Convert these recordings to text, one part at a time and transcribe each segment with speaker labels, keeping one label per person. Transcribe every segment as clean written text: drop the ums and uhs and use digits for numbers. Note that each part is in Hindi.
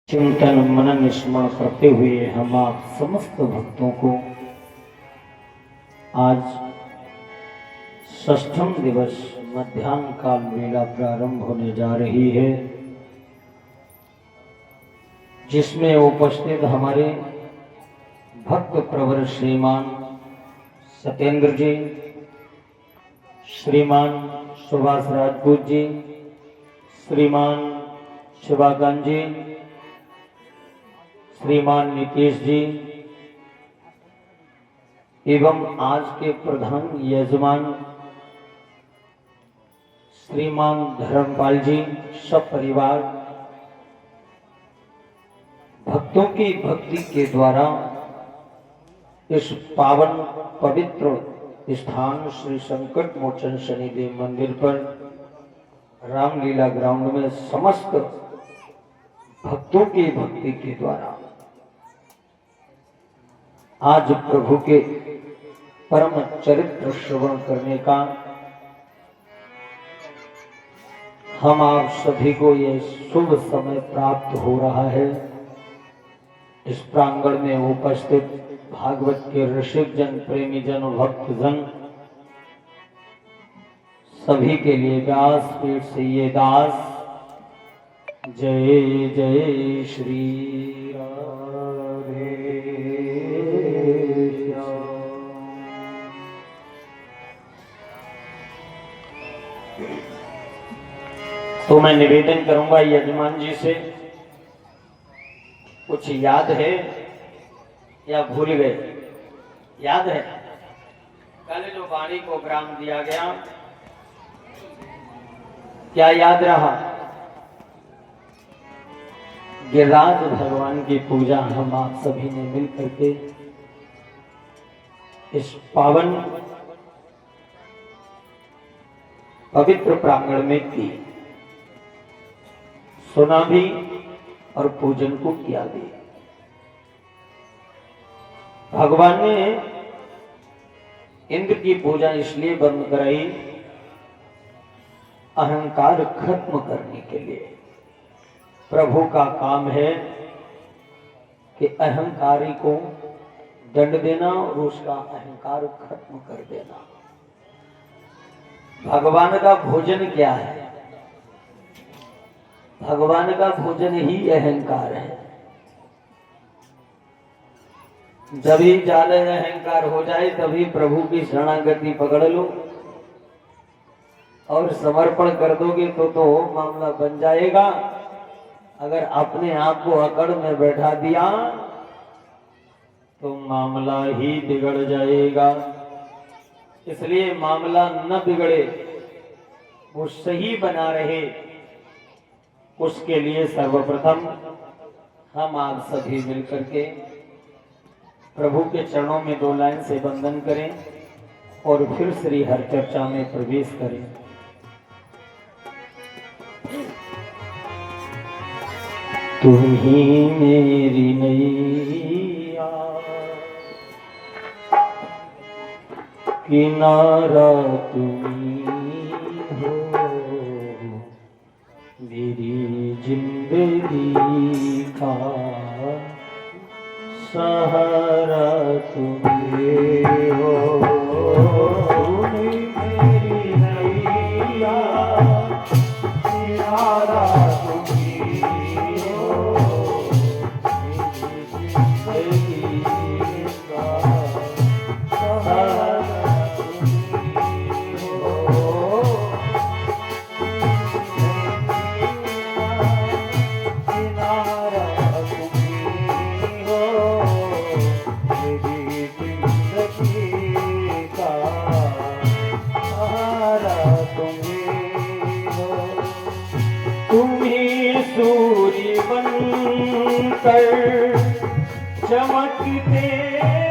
Speaker 1: चिंतन मनन स्मरण करते हुए हम आप समस्त भक्तों को आज षष्ठम दिवस मध्याह्न काल वेला प्रारंभ होने जा रही है, जिसमें उपस्थित हमारे भक्त प्रवर श्रीमान सत्येंद्र जी, श्रीमान सुभाष राजपूत जी, श्रीमान शिवाकांत जी, श्रीमान नीतीश जी एवं आज के प्रधान यजमान श्रीमान धर्मपाल जी, सब परिवार भक्तों की भक्ति के द्वारा इस पावन पवित्र स्थान श्री संकट मोचन शनिदेव मंदिर पर रामलीला ग्राउंड में समस्त भक्तों की भक्ति के द्वारा आज प्रभु के परम चरित्र श्रवण करने का हम आप सभी को यह शुभ समय प्राप्त हो रहा है। इस प्रांगण में उपस्थित भागवत के रसिक जन, प्रेमी जन, भक्त जन सभी के लिए व्यास पीठ से ये दास जय जय श्री राधे श्याम। तो मैं निवेदन करूंगा यजमान जी से, कुछ याद है या भूल गए? याद है कल जो वाणी को ग्राम दिया गया, क्या याद रहा? गिरिराज भगवान की पूजा हम आप सभी ने मिल करके इस पावन पवित्र प्रांगण में की, सुना भी और पूजन को किया भी। भगवान ने इंद्र की पूजा इसलिए बंद कराई, अहंकार खत्म करने के लिए। प्रभु का काम है कि अहंकारी को दंड देना और उसका अहंकार खत्म कर देना। भगवान का भोजन क्या है? भगवान का भोजन ही अहंकार है। जब ही ज्यादा अहंकार हो जाए तभी प्रभु की शरणागति पकड़ लो और समर्पण कर दोगे तो मामला बन जाएगा। अगर अपने आप को अकड़ में बैठा दिया तो मामला ही बिगड़ जाएगा। इसलिए मामला न बिगड़े, वो सही बना रहे, उसके लिए सर्वप्रथम हम आप सभी मिलकर के प्रभु के चरणों में 2 लाइन से वंदन करें और फिर श्री हर चर्चा में प्रवेश करें। तुम ही मेरी नैया, किनारा तुम्ही हो, मेरी जिंदगी का सहारा तुम्ही हो। तुम मेरी नैया, किनारा सूर्य बनकर चमकते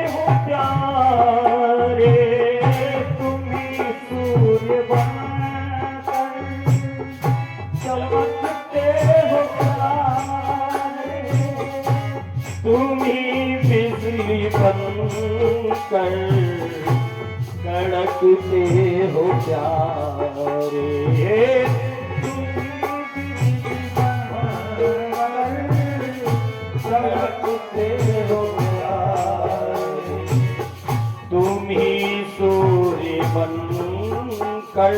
Speaker 1: हो प्यारे, तुम्ही सूर्य बनकर चमकते हो प्यारे, तुम्ही बिजली बनकर कड़कते हो प्यारे। चमकते हो प्यारे, तुम ही सूर्य बनकर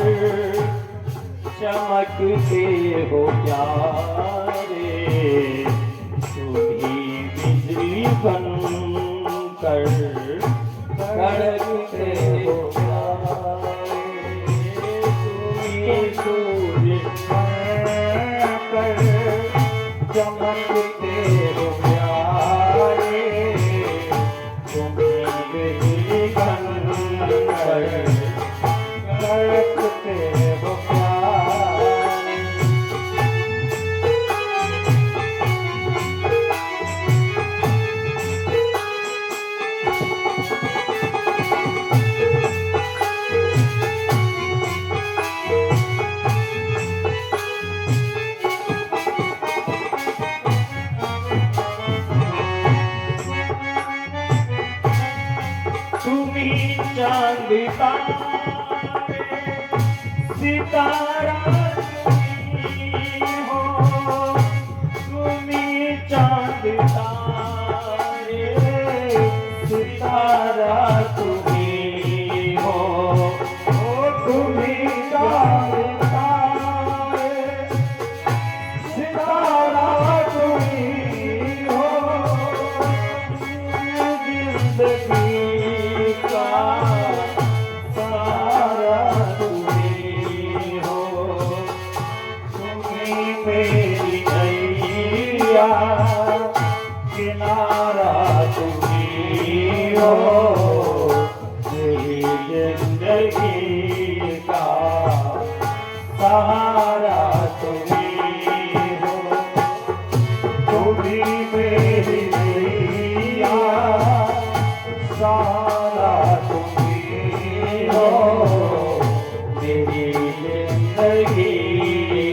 Speaker 1: चमकते हो प्यारे, तुम ही बिजली बनकर कड़कते हो प्यारे, तुम ही सूर्य बनकर चमकते हो प्यारे, तुम ही बिजली बनकर कड़कते हो प्यारे। तुम्ही चांद तारे सितारा तुम्ही हो, तुम्ही चांद तारे सितारा तुम्ही हो, तुम्ही चांद तारे सितारा तुम्ही हो, जिंदगी सारा तुम्ही हो, तुम्ही मेरी नैया किनारा तुम्ही हो, मेरी जिंदगी का सहारा तुम्ही हो, तुम्ही मेरी नैया सारा तुम्ही हो, मेरी जिंदगी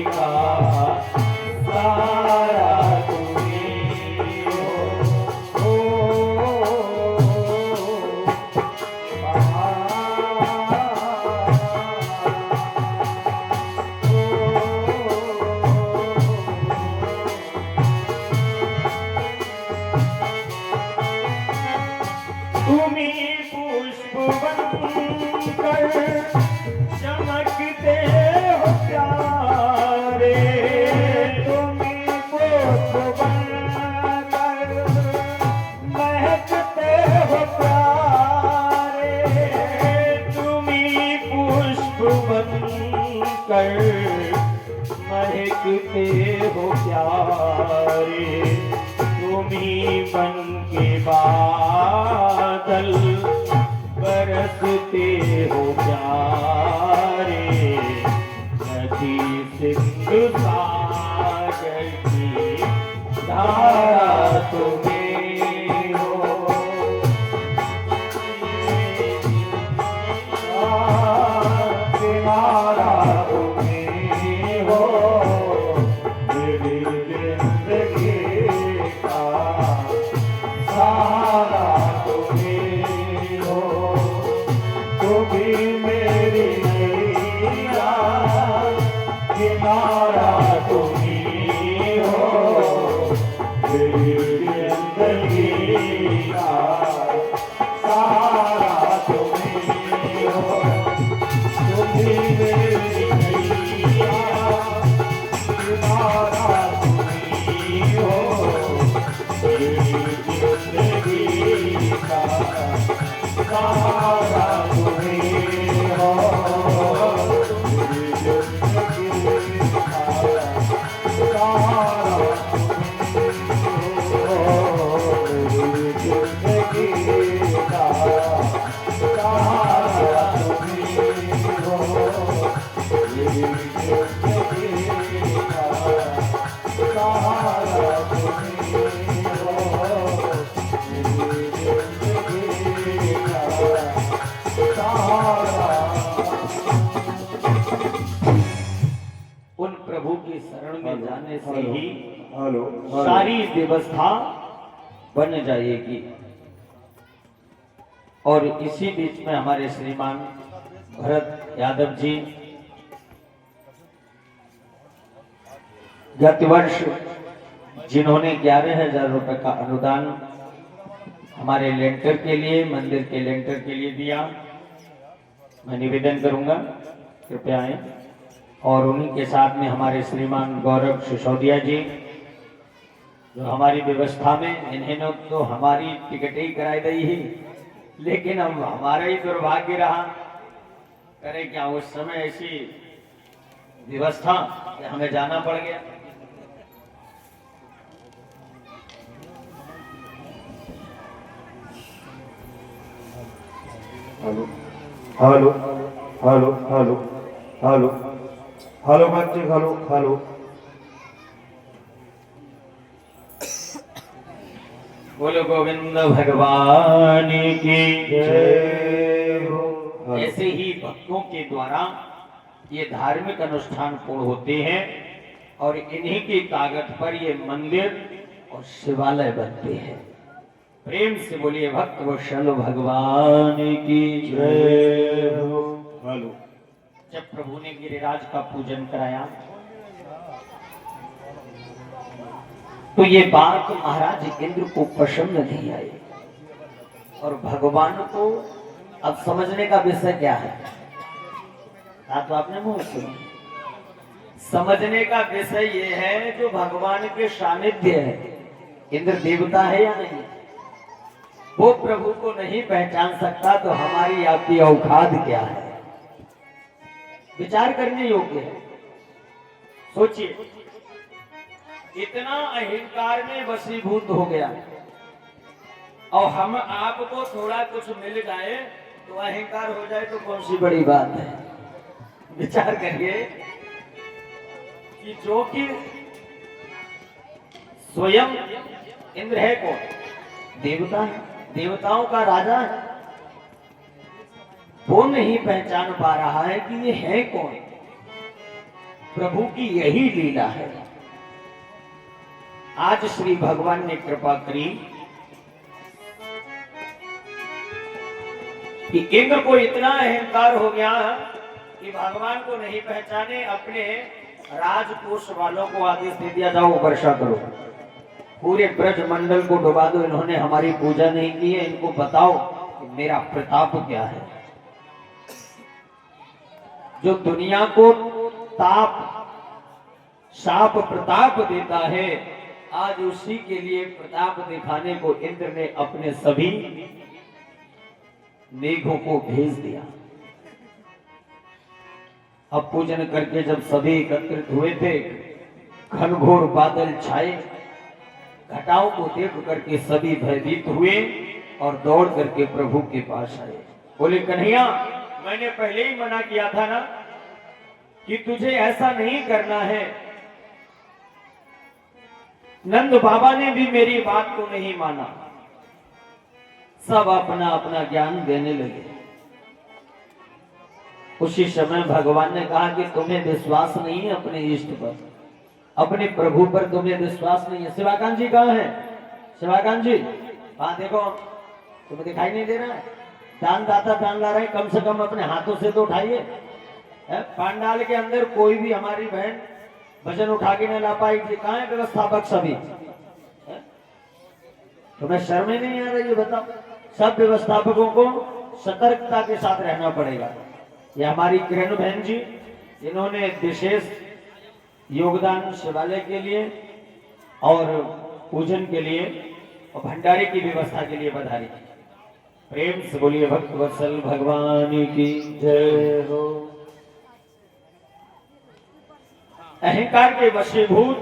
Speaker 1: का सारा तुम्ही हो। तुम्ही पुष्प बनकर चमकते हो प्यारे, तुम्ही पुष्प बनकर महकते हो प्यारे, तुम्ही पुष्प बनकर महकते हो प्यारे, तुम्ही बन के बादल बरसते हो प्यारे, नदी सिंधु सागर की धारा तुम्ही हो, किनारा तुम्ही हो, मेरी जिंदगी का सहारा तुम्ही हो, तुम्ही मेरी नैया किनारा तुम्ही हो, मेरी जिंदगी का सहारा तुम्ही हो, तुम्ही मेरी नैया किनारा तुम्ही हो, जिंदगी का सहारा तुम्ही हो, जिंदगी का सहारा तुम्ही हो, जिंदगी का सहारा तुम्ही हो, जिंदगी का सहारा तुम्ही हो, उन प्रभु की शरण में जाने से ही सारी व्यवस्था बन जाएगी। और इसी बीच में हमारे श्रीमान भरत यादव जी गत वर्ष जिन्होंने 11,000 रुपए का अनुदान हमारे लेंटर के लिए, मंदिर के लेंटर के लिए दिया, मैं निवेदन करूंगा कृपया आए। और उन्हीं के साथ में हमारे श्रीमान गौरव सिसोदिया जी, जो हमारी व्यवस्था में, इन्होंने तो हमारी टिकट ही कराई दी ही, लेकिन अब हमारा ही दुर्भाग्य रहा, करें क्या, उस समय ऐसी व्यवस्था कि हमें जाना पड़ गया।
Speaker 2: Hello hello hello hello hello hello बच्चे, हेलो हेलो।
Speaker 1: बोलो गोविंद भगवान की
Speaker 2: जय हो।
Speaker 1: ऐसे ही भक्तों के द्वारा ये धार्मिक अनुष्ठान पूर्ण होते हैं और इन्हीं की ताकत पर ये मंदिर और शिवालय बनते हैं। प्रेम से बोलिए भक्त वत्सल भगवान की
Speaker 2: जय हो। हेलो।
Speaker 1: जब प्रभु ने गिरिराज का पूजन कराया तो ये बात महाराज इंद्र को पसंद नहीं आई और भगवान को अब समझने का विषय क्या है, तो आपने मुंह सुना। समझने का विषय ये है जो भगवान के सानिध्य है, इंद्र देवता है या नहीं, वो प्रभु को नहीं पहचान सकता तो हमारी आपकी औकात क्या है, विचार करने योग्य है। सोचिए, इतना अहंकार में वशीभूत हो गया और हम आपको थोड़ा कुछ मिल जाए तो अहंकार हो जाए तो कौन सी बड़ी बात है। विचार करिए कि जो कि स्वयं इंद्र है, कौन देवता है, देवताओं का राजा है, वो नहीं पहचान पा रहा है कि ये है कौन। प्रभु की यही लीला है। आज श्री भगवान ने कृपा करी कि इंद्र को इतना अहंकार हो गया कि भगवान को नहीं पहचाने, अपने राजकोष वालों को आदेश दे दिया, जाओ वर्षा करो, पूरे ब्रज मंडल को डुबा दो, इन्होंने हमारी पूजा नहीं की है, इनको बताओ कि मेरा प्रताप क्या है। जो दुनिया को ताप साप प्रताप देता है, आज उसी के लिए प्रताप दिखाने को इंद्र ने अपने सभी मेघों को भेज दिया। अब पूजन करके जब सभी एकत्रित हुए थे, घनघोर बादल छाए, घटाओं को देख करके सभी भयभीत हुए और दौड़ करके प्रभु के पास आए। बोले, कन्हैया, मैंने पहले ही मना किया था ना कि तुझे ऐसा नहीं करना है। नंद बाबा ने भी मेरी बात को नहीं माना, सब अपना अपना ज्ञान देने लगे। उसी समय भगवान ने कहा कि तुम्हें विश्वास नहीं है अपने इष्ट पर, अपने प्रभु पर तुम्हें विश्वास नहीं है। शिवाकांत जी कहाँ है? शिवाकांत जी, वहां देखो, तुम्हें दिखाई नहीं दे रहा है? दान दाता दान ला रहे हैं, कम से कम अपने हाथों से तो उठाइए। पांडाल के अंदर कोई भी हमारी बहन वजन उठा के न ला पाएगी। कहाँ है व्यवस्थापक सभी? तुम्हें शर्म ही नहीं आ रही है? बताओ। सब व्यवस्थापकों को सतर्कता के साथ रहना पड़ेगा। ये हमारी किरण बहन जी, इन्होंने विशेष योगदान शिवालय के लिए और पूजन के लिए और भंडारे की व्यवस्था के लिए बधाई। प्रेम से बोलिए भक्त वत्सल भगवान की जय हो। अहंकार के वशीभूत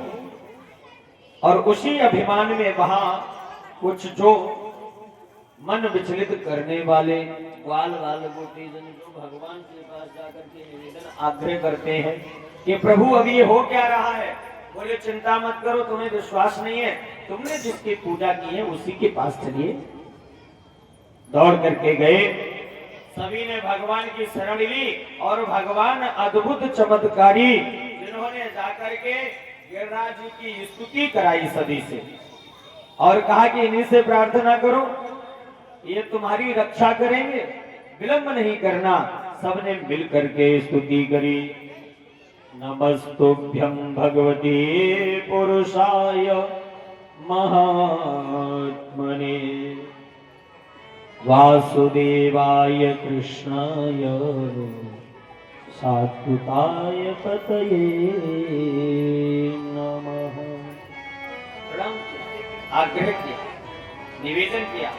Speaker 1: और उसी अभिमान में वहां कुछ जो मन विचलित करने वाले ग्वाल वाल गोटी जन जो भगवान के पास जाकर के निवेदन आग्रह करते हैं कि प्रभु अभी ये हो क्या रहा है। बोले, चिंता मत करो, तुम्हें विश्वास नहीं है, तुमने जिसकी पूजा की है उसी के पास चलिए। दौड़ करके गए, सभी ने भगवान की शरण ली और भगवान अद्भुत चमत्कारी जिन्होंने जाकर के गिरिराज जी की स्तुति कराई सभी से और कहा कि इन्हीं से प्रार्थना करो, ये तुम्हारी रक्षा करेंगे, विलंब नहीं करना। सबने मिल करके स्तुति करी। नमस्तुभ्यं भगवते पुरुषाय महात्मने वासुदेवाय कृष्णाय सात्विकाय पतये नमः। प्रणाम किया, आग्रह किया, निवेदन किया,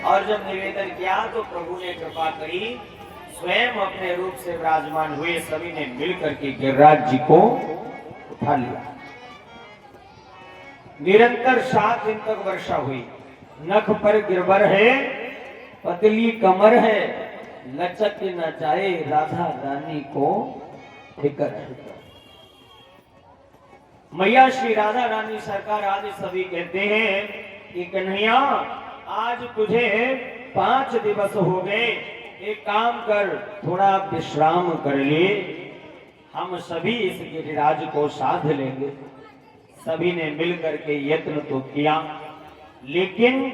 Speaker 1: और जब निवेदन किया तो प्रभु ने कृपा करी, स्वयं अपने रूप से विराजमान हुए। सभी ने मिलकर के गिरिराज जी को उठा लिया। निरंतर 7 दिन तक वर्षा हुई। नख पर गिरबर है, पतली कमर है, लचक न जाए राधा रानी को फिकर है। मैया श्री राधा रानी सरकार आदि सभी कहते हैं कि कन्हैया आज तुझे 5 दिवस हो गए, एक काम कर, थोड़ा विश्राम कर ले, हम सभी इस गिरिराज को साध लेंगे। सभी ने मिलकर के यत्न तो किया, लेकिन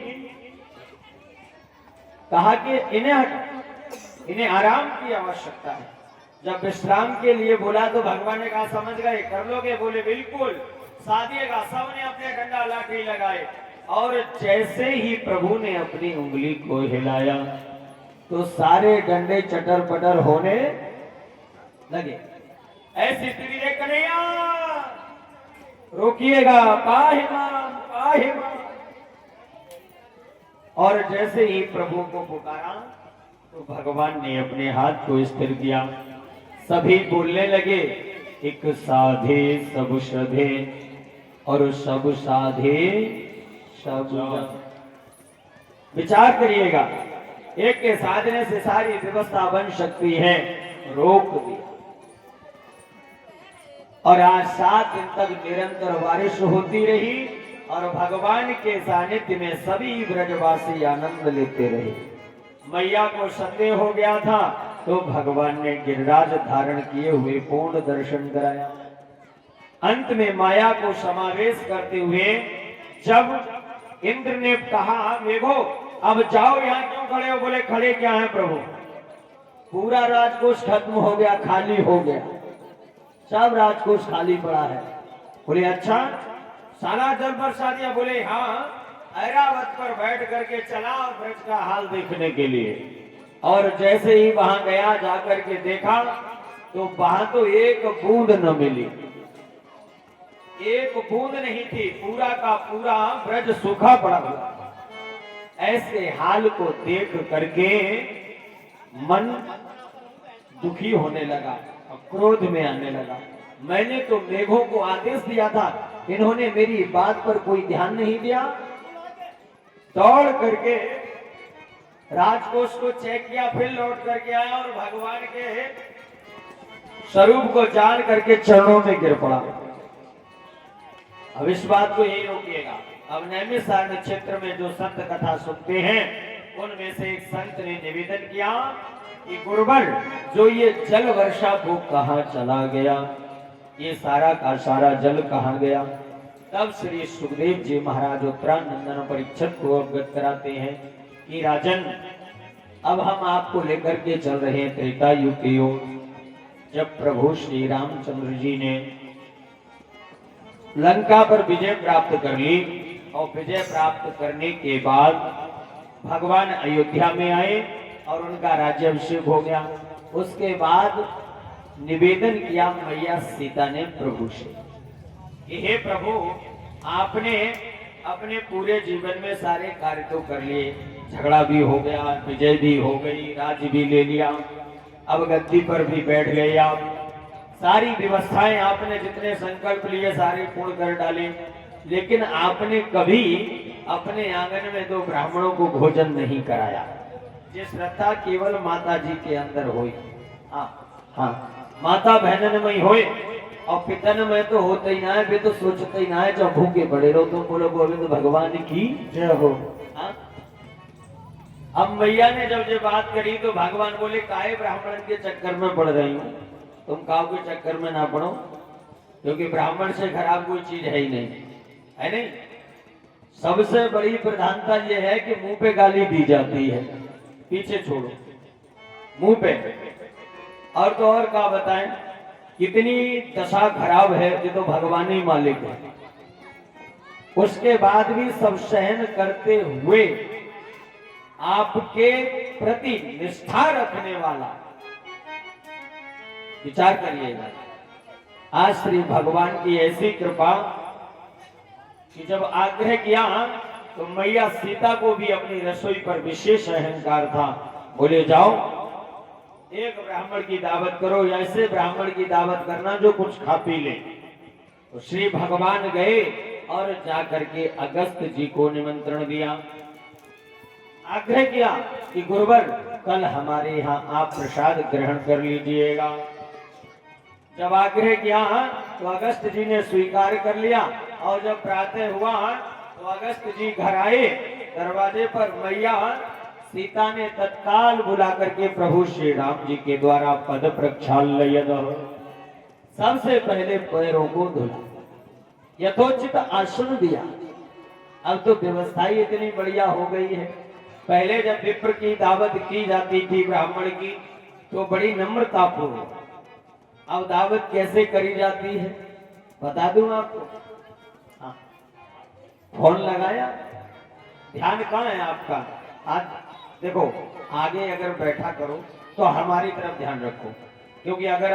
Speaker 1: कहा कि इन्हें आराम की आवश्यकता है। जब विश्राम के लिए बोला तो भगवान ने कहा समझ गए, कर लोगे? बोले बिल्कुल, साधिएगा। सबने अपने डंडा लाठी लगाए, और जैसे ही प्रभु ने अपनी उंगली को हिलाया तो सारे डंडे चटर पटर होने लगे। ऐसी स्थिति देख कन्हैया रोकिएगा, पाहिमान पाहिमान। और जैसे ही प्रभु को पुकारा तो भगवान ने अपने हाथ को स्थिर किया। सभी बोलने लगे, एक साधे सब श्रद्धे और सब साधे सब जन। विचार करिएगा, एक के साधने से सारी व्यवस्था बन सकती है, रोक दिया। और आज 7 दिन तक निरंतर बारिश होती रही, और भगवान के सानिध्य में सभी ब्रजवासी आनंद लेते रहे। मैया को संदेह हो गया था तो भगवान ने गिरिराज धारण किए हुए पूर्ण दर्शन कराया। अंत में माया को समावेश करते हुए जब इंद्र ने कहा मेघो अब जाओ, यहाँ क्यों खड़े हो? बोले खड़े क्या है प्रभु, पूरा राजकोष खत्म हो गया, खाली हो गया, सब राजकोष खाली पड़ा है। बोले अच्छा, सारा जल बरसा दिया? बोले हाँ, ऐरावत पर बैठ करके चला ब्रज का हाल देखने के लिए। और जैसे ही वहां गया, जाकर के देखा तो वहां तो एक बूंद न मिली, एक बूंद नहीं थी, पूरा का पूरा ब्रज सूखा पड़ा हुआ। ऐसे हाल को देख करके मन दुखी होने लगा, क्रोध में आने लगा। मैंने तो मेघों को आदेश दिया था, इन्होंने मेरी बात पर कोई ध्यान नहीं दिया। दौड़ करके राजकोष को चेक किया, फिर लौट करके आया और भगवान के स्वरूप को जान करके चरणों में गिर पड़ा। अब इस बात को यही रोकिएगा। अब नैमिषारण्य क्षेत्र में जो संत कथा सुनते हैं, उनमें से एक संत ने निवेदन किया कि गुरुवर, जो ये जल वर्षा वो कहाँ चला गया, ये सारा का सारा जल कहाँ गया? तब श्री सुखदेव जी महाराज उत्तरानंदन परीक्षित को अवगत कराते हैं कि राजन, अब हम आपको लेकर के चल रहे हैं त्रेता युग की ओर। जब प्रभु श्री रामचंद्र जी ने लंका पर विजय प्राप्त कर ली, और विजय प्राप्त करने के बाद भगवान अयोध्या में आए और उनका राज्याभिषेक हो गया। उसके बाद निवेदन किया मैया सीता ने प्रभु से, हे प्रभु, आपने अपने पूरे जीवन में सारे कार्य तो कर लिए, झगड़ा भी हो गया, विजय भी हो गई, राज्य भी ले लिया, अब गद्दी पर भी बैठ गए आप, सारी व्यवस्थाएं आपने जितने संकल्प लिए सारे पूर्ण कर डाले, लेकिन आपने कभी अपने आंगन में 2 ब्राह्मणों को भोजन नहीं कराया। ये श्रद्धा केवल माता जी के अंदर हुई। हाँ, माता बहनन में होए और पितन में तो होते ही ना है, वे तो सोचते ही ना है, जब भूखे पड़े रहो तुम बोलो गोविंद भगवान की जय हो। अब मैया ने जब ये बात करी तो भगवान बोले, काहे ब्राह्मण के चक्कर में पड़ रही हूँ, तुम काऊ के चक्कर में ना पड़ो, क्योंकि ब्राह्मण से खराब कोई चीज है ही नहीं, है नहीं। सबसे बड़ी प्रधानता यह है कि मुंह पे गाली दी जाती है, पीछे छोड़ो, मुंह पे। और तो और क्या बताएं, कितनी दशा खराब है, ये तो भगवान ही मालिक है। उसके बाद भी सब सहन करते हुए आपके प्रति निष्ठा रखने वाला, विचार करिएगा। आज श्री भगवान की ऐसी कृपा कि जब आग्रह किया तो मैया सीता को भी अपनी रसोई पर विशेष अहंकार था। बोले जाओ एक ब्राह्मण की दावत करो, या ऐसे ब्राह्मण की दावत करना जो कुछ खा पी ले। तो श्री भगवान गए और जाकर के अगस्त जी को निमंत्रण दिया, आग्रह किया कि गुरुवर कल हमारे यहाँ आप प्रसाद ग्रहण कर लीजिएगा। जब आग्रह किया तो अगस्त जी ने स्वीकार कर लिया, और जब प्रातः हुआ तो अगस्त जी घर आए। दरवाजे पर मैया सीता ने तत्काल बुला करके प्रभु श्री राम जी के द्वारा पद प्रक्षाल्य सबसे पहले पैरों को धुला, यथोचित आसन दिया। अब तो व्यवस्था ही इतनी बढ़िया हो गई है। पहले जब विप्र की दावत की जाती थी ब्राह्मण की तो बड़ी नम्रता पूर्वक, अब दावत कैसे करी जाती है बता दूं आपको। हाँ, फोन लगाया, ध्यान कहाँ है आपका? आज देखो, आगे अगर बैठा करो तो हमारी तरफ ध्यान रखो, क्योंकि अगर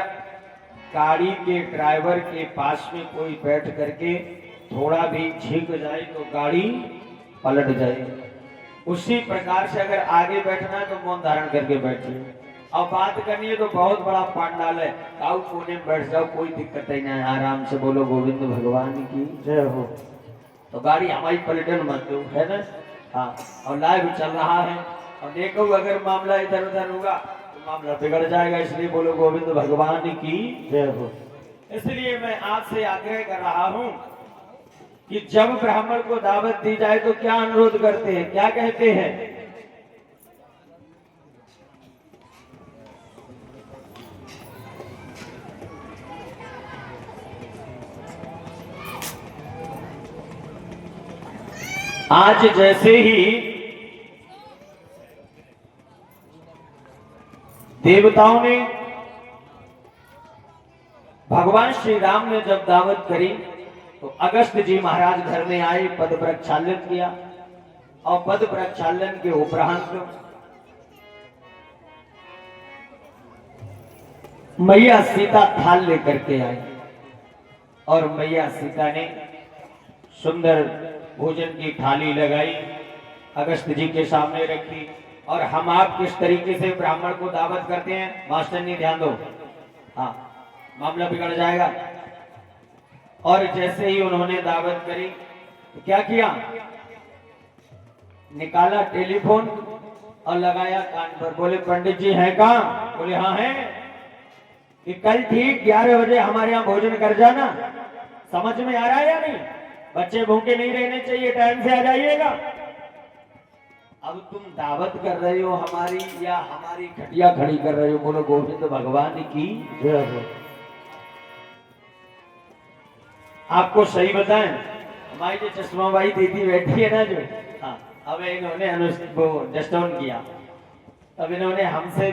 Speaker 1: गाड़ी के ड्राइवर के पास में कोई बैठ करके थोड़ा भी झिक जाए तो गाड़ी पलट जाए। उसी प्रकार से अगर आगे बैठना है तो मौन धारण करके बैठिए। अब बात करनी है तो बहुत बड़ा पांडाल है, काऊ कोने में बैठ जाओ, कोई दिक्कत ही नहीं है, आराम से बोलो गोविंद भगवान की जय हो। तो गाड़ी हमारी पलटन मत दो, है ना। हाँ, और लाइव चल रहा है, और देखो अगर मामला इधर उधर होगा तो मामला बिगड़ जाएगा, इसलिए बोलो गोविंद भगवान की जय हो। इसलिए मैं आपसे आग्रह कर रहा हूं कि जब ब्राह्मण को दावत दी जाए तो क्या अनुरोध करते हैं, क्या कहते हैं? आज जैसे ही देवताओं ने, भगवान श्री राम ने जब दावत करी तो अगस्त जी महाराज घर में आए, पद प्रक्षालन किया, और पद प्रक्षालन के उपरांत मैया सीता थाल लेकर के आई, और मैया सीता ने सुंदर भोजन की थाली लगाई, अगस्त जी के सामने रखी। और हम आप किस तरीके से ब्राह्मण को दावत करते हैं, मास्टर ने ध्यान दो, हाँ मामला बिगड़ जाएगा। और जैसे ही उन्होंने दावत करी तो क्या किया, निकाला टेलीफोन और लगाया कान पर, बोले पंडित जी हैं कहाँ? बोले हाँ हैं, कि कल ठीक 11 बजे हमारे यहाँ भोजन कर जाना। समझ में आ रहा है या नहीं? बच्चे भूखे नहीं रहने चाहिए, टाइम से आ जाइएगा। अब तुम दावत कर रहे हो हमारी, या हमारी खटिया खड़ी कर रहे हो? बोलो गोविंद भगवान की जय हो। आपको सही बताएं, हमारी जो चश्मा भाई दीदी बैठी है ना जो, हाँ, अब इन्होंने डिस्टर्न किया, अब इन्होंने हमसे,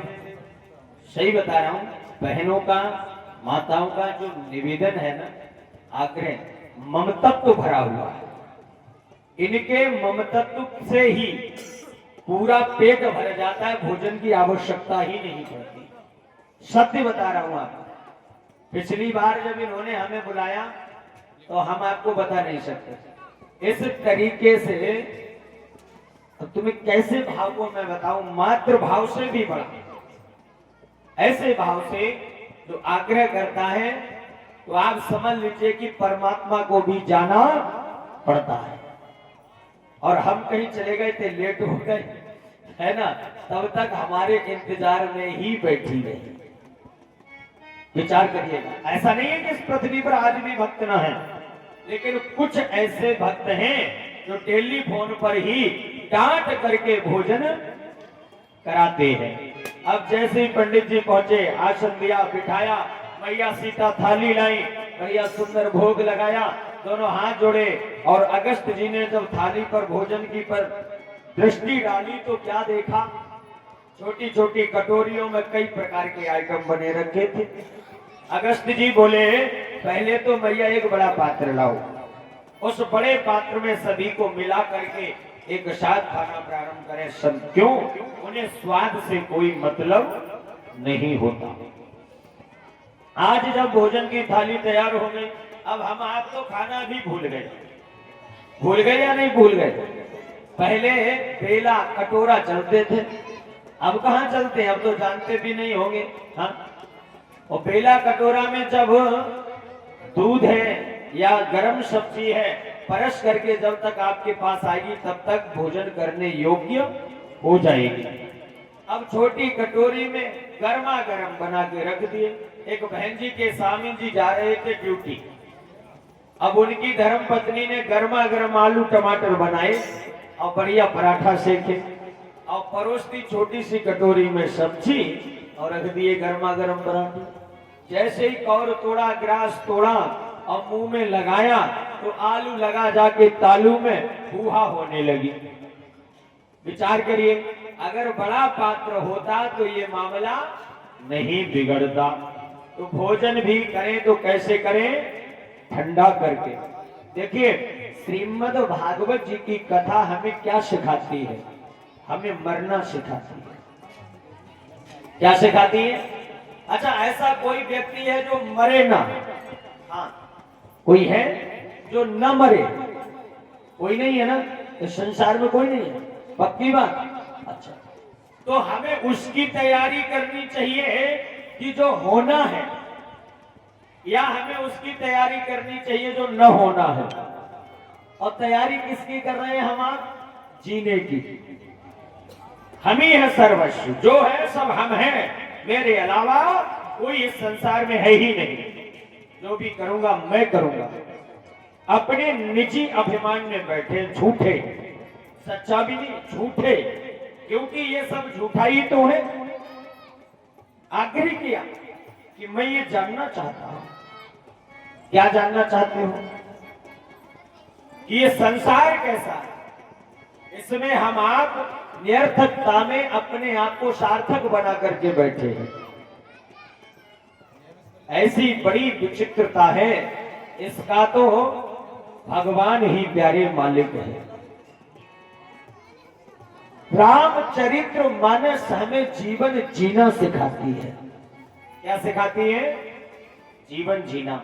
Speaker 1: सही बता रहा हूं, बहनों का, माताओं का जो निवेदन है ना, आग्रह, ममतत्व भरा हुआ है। इनके ममतत्व से ही पूरा पेट भर जाता है, भोजन की आवश्यकता ही नहीं पड़ती। सत्य बता रहा हूं आपको। पिछली बार जब इन्होंने हमें बुलाया तो हम आपको बता नहीं सकते। इस तरीके से तुम्हें कैसे भाव को मैं बताऊं, मात्र भाव से भी बड़ा, ऐसे भाव से जो आग्रह करता है तो आप समझ लीजिए कि परमात्मा को भी जाना पड़ता है। और हम कहीं चले गए थे, लेट हो गए, है ना, तब तक हमारे इंतजार में ही बैठी रही। विचार करिएगा, ऐसा नहीं है कि इस पृथ्वी पर आज भी भक्त न है, लेकिन कुछ ऐसे भक्त हैं जो टेलीफोन पर ही डांट करके भोजन कराते हैं। अब जैसे ही पंडित जी पहुंचे, आसन दिया, बिठाया, मैया सीता थाली लाई, बढ़िया सुंदर भोग लगाया, दोनों हाथ जोड़े, और अगस्त जी ने जब थाली पर भोजन की पर दृष्टि डाली तो क्या देखा, छोटी छोटी कटोरियों में कई प्रकार के आइटम बने रखे थे। अगस्त जी बोले, पहले तो मैया एक बड़ा पात्र लाओ, उस बड़े पात्र में सभी को मिला करके एक साथ खाना प्रारंभ करें। सब क्यों? उन्हें स्वाद से कोई मतलब नहीं होता। आज जब भोजन की थाली तैयार हो गई, अब हम आप तो खाना भी भूल गए या नहीं भूल गए? पहले बेला कटोरा चलते थे, अब कहाँ चलते हैं? अब तो जानते भी नहीं होंगे। हाँ, और बेला कटोरा में जब दूध है या गरम सब्जी है, परस करके जब तक आपके पास आएगी तब तक भोजन करने योग्य हो जाएगी। अब छोटी कटोरी में गर्मा गर्म बना के रख दिए। एक बहन जी के स्वामी जी जा रहे थे ड्यूटी, अब उनकी धर्म पत्नी ने गर्मा गर्म आलू टमाटर बनाए और बढ़िया पराठा सेके और परोस दी छोटी सी कटोरी में सब्जी और रख दिए गर्मा गर्म पराठे। जैसे ही कौर तोड़ा, ग्रास तोड़ा और मुंह में लगाया तो आलू लगा जाके तालू में फूहा होने लगी। विचार करिए, अगर बड़ा पात्र होता तो ये मामला नहीं बिगड़ता। तो भोजन भी करें तो कैसे करें? ठंडा करके। देखिए, श्रीमद् भागवत जी की कथा हमें क्या सिखाती है? हमें मरना सिखाती है। क्या सिखाती है? अच्छा, ऐसा कोई व्यक्ति है जो मरे ना? हाँ, कोई है जो न मरे? कोई नहीं है ना, इस संसार में कोई नहीं है। पक्की बात। अच्छा, तो हमें उसकी तैयारी करनी चाहिए कि जो होना है, या हमें उसकी तैयारी करनी चाहिए जो न होना है? और तैयारी किसकी कर रहे हैं हम आप? जीने की। हम ही है सर्वस्व, जो है सब हम हैं, मेरे अलावा कोई इस संसार में है ही नहीं। जो भी करूंगा मैं करूंगा। अपने निजी अभिमान में बैठे झूठे, सच्चा भी नहीं, झूठे, क्योंकि ये सब झूठा ही तो है। आग्रह किया कि मैं ये जानना चाहता हूं। क्या जानना चाहते हो? कि ये संसार कैसा है? इसमें हम आप निरर्थकता में अपने आप को सार्थक बना करके बैठे हैं। ऐसी बड़ी विचित्रता है, इसका तो भगवान ही प्यारे मालिक है। रामचरित्र मानस हमें जीवन जीना सिखाती है। क्या सिखाती है? जीवन जीना।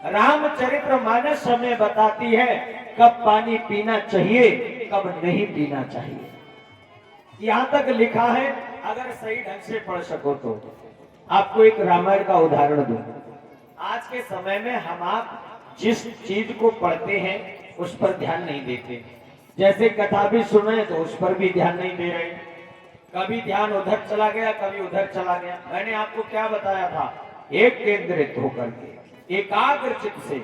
Speaker 1: रामचरित्र मानस हमें बताती है कब पानी पीना चाहिए, कब नहीं पीना चाहिए। यहां तक लिखा है, अगर सही ढंग से पढ़ सको तो। आपको एक रामायण का उदाहरण दूं। आज के समय में हम आप जिस चीज को पढ़ते हैं उस पर ध्यान नहीं देते। जैसे कथा भी सुने तो उस पर भी ध्यान नहीं दे रहे। कभी ध्यान उधर चला गया, कभी उधर चला गया। मैंने आपको क्या बताया था? एक केंद्रित होकर के, एकाग्र चित्त से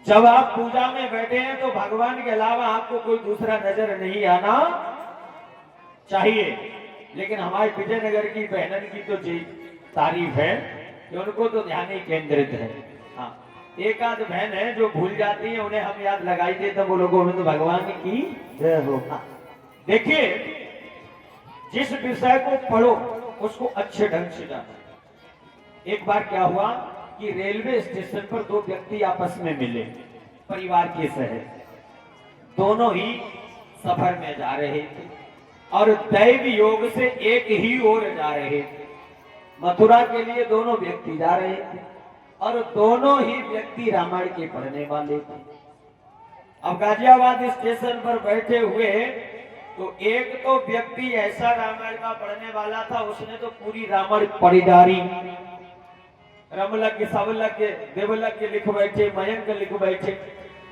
Speaker 1: जब आप पूजा में बैठे हैं तो भगवान के अलावा आपको कोई दूसरा नजर नहीं आना चाहिए। लेकिन हमारे विजयनगर की बहनन की तो जी तारीफ है कि उनको तो ध्यान ही केंद्रित है। हाँ, एक आध बहन है जो भूल जाती है, उन्हें हम याद लगाई देते, वो लोगों में तो भगवान की जय हो। देखिए, जिस विषय को पढ़ो उसको अच्छे ढंग से जानो। एक बार क्या हुआ कि रेलवे स्टेशन पर दो व्यक्ति आपस में मिले, परिवार के सहित। दोनों ही सफर में जा रहे थे और दैव योग से एक ही ओर जा रहे थे। मथुरा के लिए दोनों व्यक्ति जा रहे थे और दोनों ही व्यक्ति रामायण के पढ़ने वाले थे। अब गाजियाबाद स्टेशन पर बैठे हुए तो एक तो व्यक्ति ऐसा रामायण का पढ़ने वाला था, उसने तो पूरी रामायण पढ़ी डारी। रमलज्ञ, सवलज्ञ, देवलज्ञ लिख बैठे, मयंक लिख बैठे,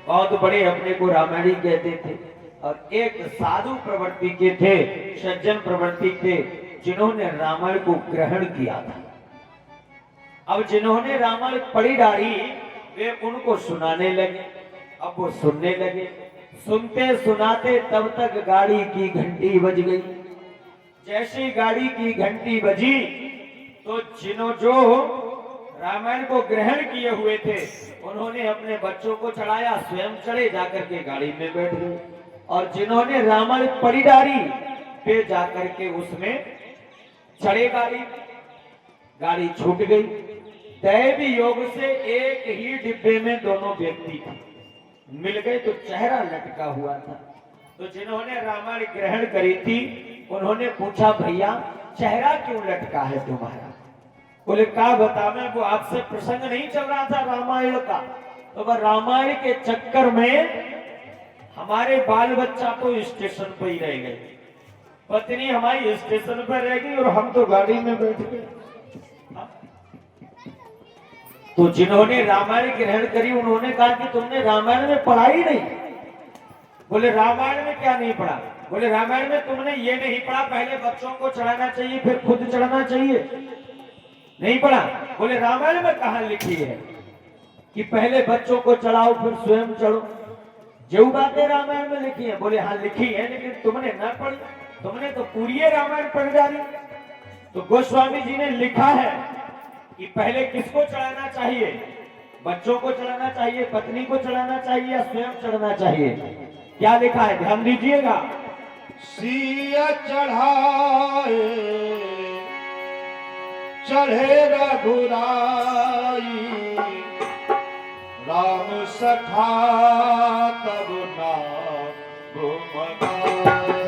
Speaker 1: बहुत बड़े अपने को रामायणी कहते थे। और एक साधु प्रवृत्ति के थे, सज्जन प्रवृत्ति के, जिन्होंने रामायण को ग्रहण किया था। अब जिन्होंने रामायण पढ़ी डाली वे उनको सुनाने लगे। अब वो सुनने लगे, सुनते सुनाते तब तक गाड़ी की घंटी बज गई। जैसी गाड़ी की घंटी बजी तो जो रामायण को ग्रहण किए हुए थे उन्होंने अपने बच्चों को चढ़ाया, स्वयं चढ़े, जाकर के गाड़ी में बैठ गए। और जिन्होंने रामायण पढ़ी डाली वे जाकर के उसमें चढ़े गाड़ी छूट गई। दैवी योग से एक ही डिब्बे में दोनों व्यक्ति थे। मिल गए तो चेहरा लटका हुआ था। तो जिन्होंने रामायण ग्रहण करी थी उन्होंने पूछा, भैया चेहरा क्यों लटका है तुम्हारा? बोले क्या बता, मैं वो आपसे प्रसंग नहीं चल रहा था रामायण का, तो वह रामायण के चक्कर में हमारे बाल बच्चा तो स्टेशन पर ही रह गए, पत्नी हमारी स्टेशन पर रह गई और हम तो गाड़ी में बैठ गए। तो जिन्होंने रामायण ग्रहण करी उन्होंने कहा कि तुमने रामायण में पढ़ा ही नहीं। बोले रामायण में क्या नहीं पढ़ा? बोले रामायण में तुमने ये नहीं पढ़ा पहले बच्चों को चढ़ाना चाहिए फिर खुद चढ़ाना चाहिए, नहीं पढ़ा? बोले रामायण में कहां लिखी है कि पहले बच्चों को चढ़ाओ फिर स्वयं चढ़ो? जो बातें रामायण में लिखी है। बोले हाँ लिखी है, लेकिन तुमने न पढ़ी, तुमने तो पूरी रामायण पढ़ डाली। तो गोस्वामी जी ने लिखा है कि पहले किसको चढ़ाना चाहिए? बच्चों को चढ़ाना चाहिए, पत्नी को चढ़ाना चाहिए या स्वयं चढ़ना चाहिए? क्या लिखा है ध्यान दीजिएगा।
Speaker 2: सिया चढ़ाए चढ़े रघुराई, राम सखा तब नाम मनाए।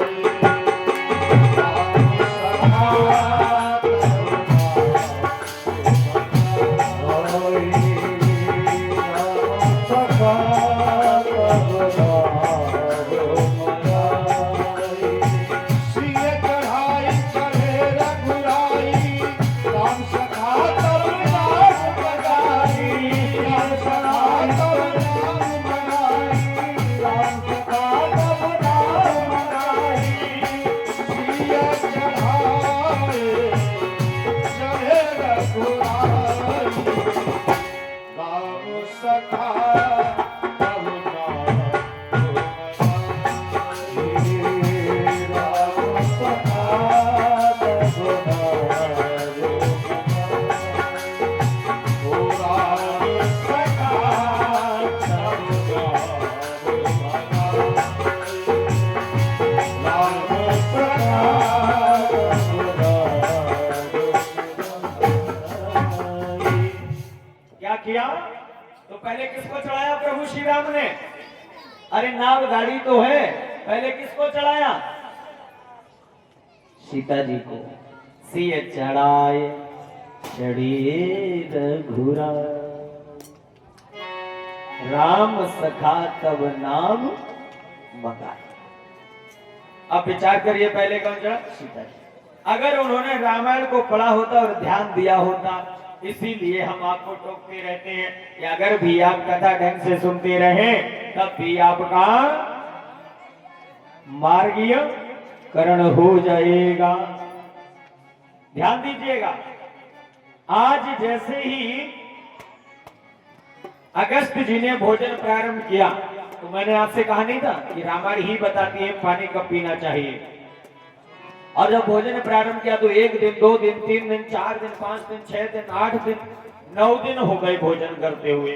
Speaker 2: राम सखा
Speaker 1: किया तो पहले किसको चढ़ाया प्रभु श्री राम ने? अरे नाव गाड़ी तो है, पहले किसको चढ़ाया? सीता जी को। सिय चढ़ाए चढ़ी रघुराई, राम सखा तब नाम मगाए। अब विचार करिए पहले कौन चढ़ा? सीता जी। अगर उन्होंने रामायण को पढ़ा होता और ध्यान दिया होता, इसीलिए हम आपको टोकते रहते हैं कि अगर भी आप कथा ढंग से सुनते रहे तब भी आपका मार्गीय करण हो जाएगा। ध्यान दीजिएगा, आज जैसे ही अगस्त जी ने भोजन प्रारंभ किया तो मैंने आपसे कहा नहीं था कि रामायण ही बताती है पानी कब पीना चाहिए। और जब भोजन प्रारंभ किया तो 1 दिन 2 दिन 3 दिन 4 दिन 5 दिन 6 दिन 8 दिन 9 दिन हो गए भोजन करते हुए।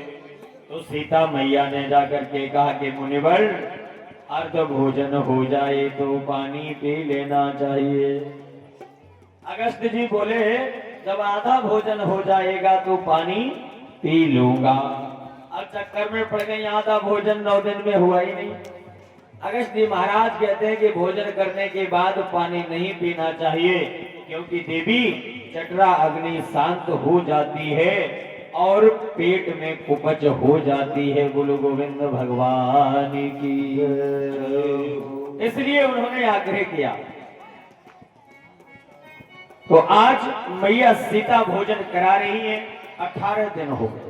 Speaker 1: तो सीता मैया ने जाकर के कहा कि मुनिवर अर्ध भोजन हो जाए तो पानी पी लेना चाहिए। अगस्त जी बोले जब आधा भोजन हो जाएगा तो पानी पी लूंगा। अब चक्कर में पड़ गई, आधा भोजन 9 दिन में हुआ ही नहीं। अगस्त जी महाराज कहते हैं कि भोजन करने के बाद पानी नहीं पीना चाहिए, क्योंकि देवी चटरा अग्नि शांत हो जाती है और पेट में उपज हो जाती है। बोलो गोविंद भगवान की। इसलिए उन्होंने आग्रह किया। तो आज मैया सीता भोजन करा रही है। 18 दिन हो गए।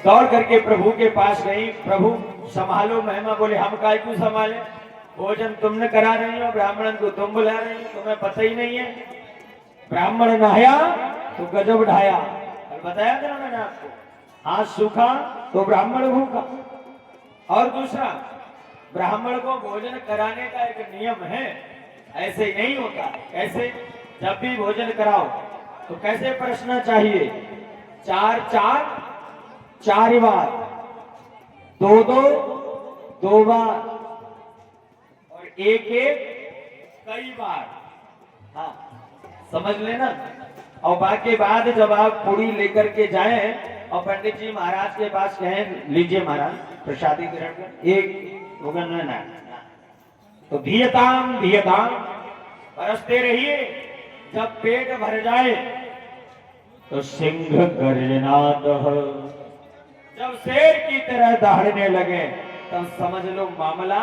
Speaker 1: दौड़ करके प्रभु के पास गई, प्रभु संभालो महिमा। बोले हम काय क्यों संभाले, भोजन तुमने करा रही हो, ब्राह्मण को तुम बुला रही हो, तुम्हें पता ही नहीं है। ब्राह्मण नहाया तो गजब ढाया, बताया था मैंने आपको। हाथ सूखा तो ब्राह्मण भूखा। और दूसरा, ब्राह्मण को भोजन कराने का एक नियम है, ऐसे ही नहीं होता। कैसे? जब भी भोजन कराओ तो कैसे परसना चाहिए? 4 बार, 2 बार और 1 कई बार। हाँ समझ लेना। और बाकी बाद जब आप पूरी लेकर के जाएं और पंडित जी महाराज के पास कहें लीजिए महाराज प्रसादी ग्रहण कर, एक लोगन में ना, तो धीयताम धीयताम परसते रहिए, जब पेट भर जाए तो सिंह गर्जनातः, जब शेर की तरह दहाड़ने लगे तब समझ लो मामला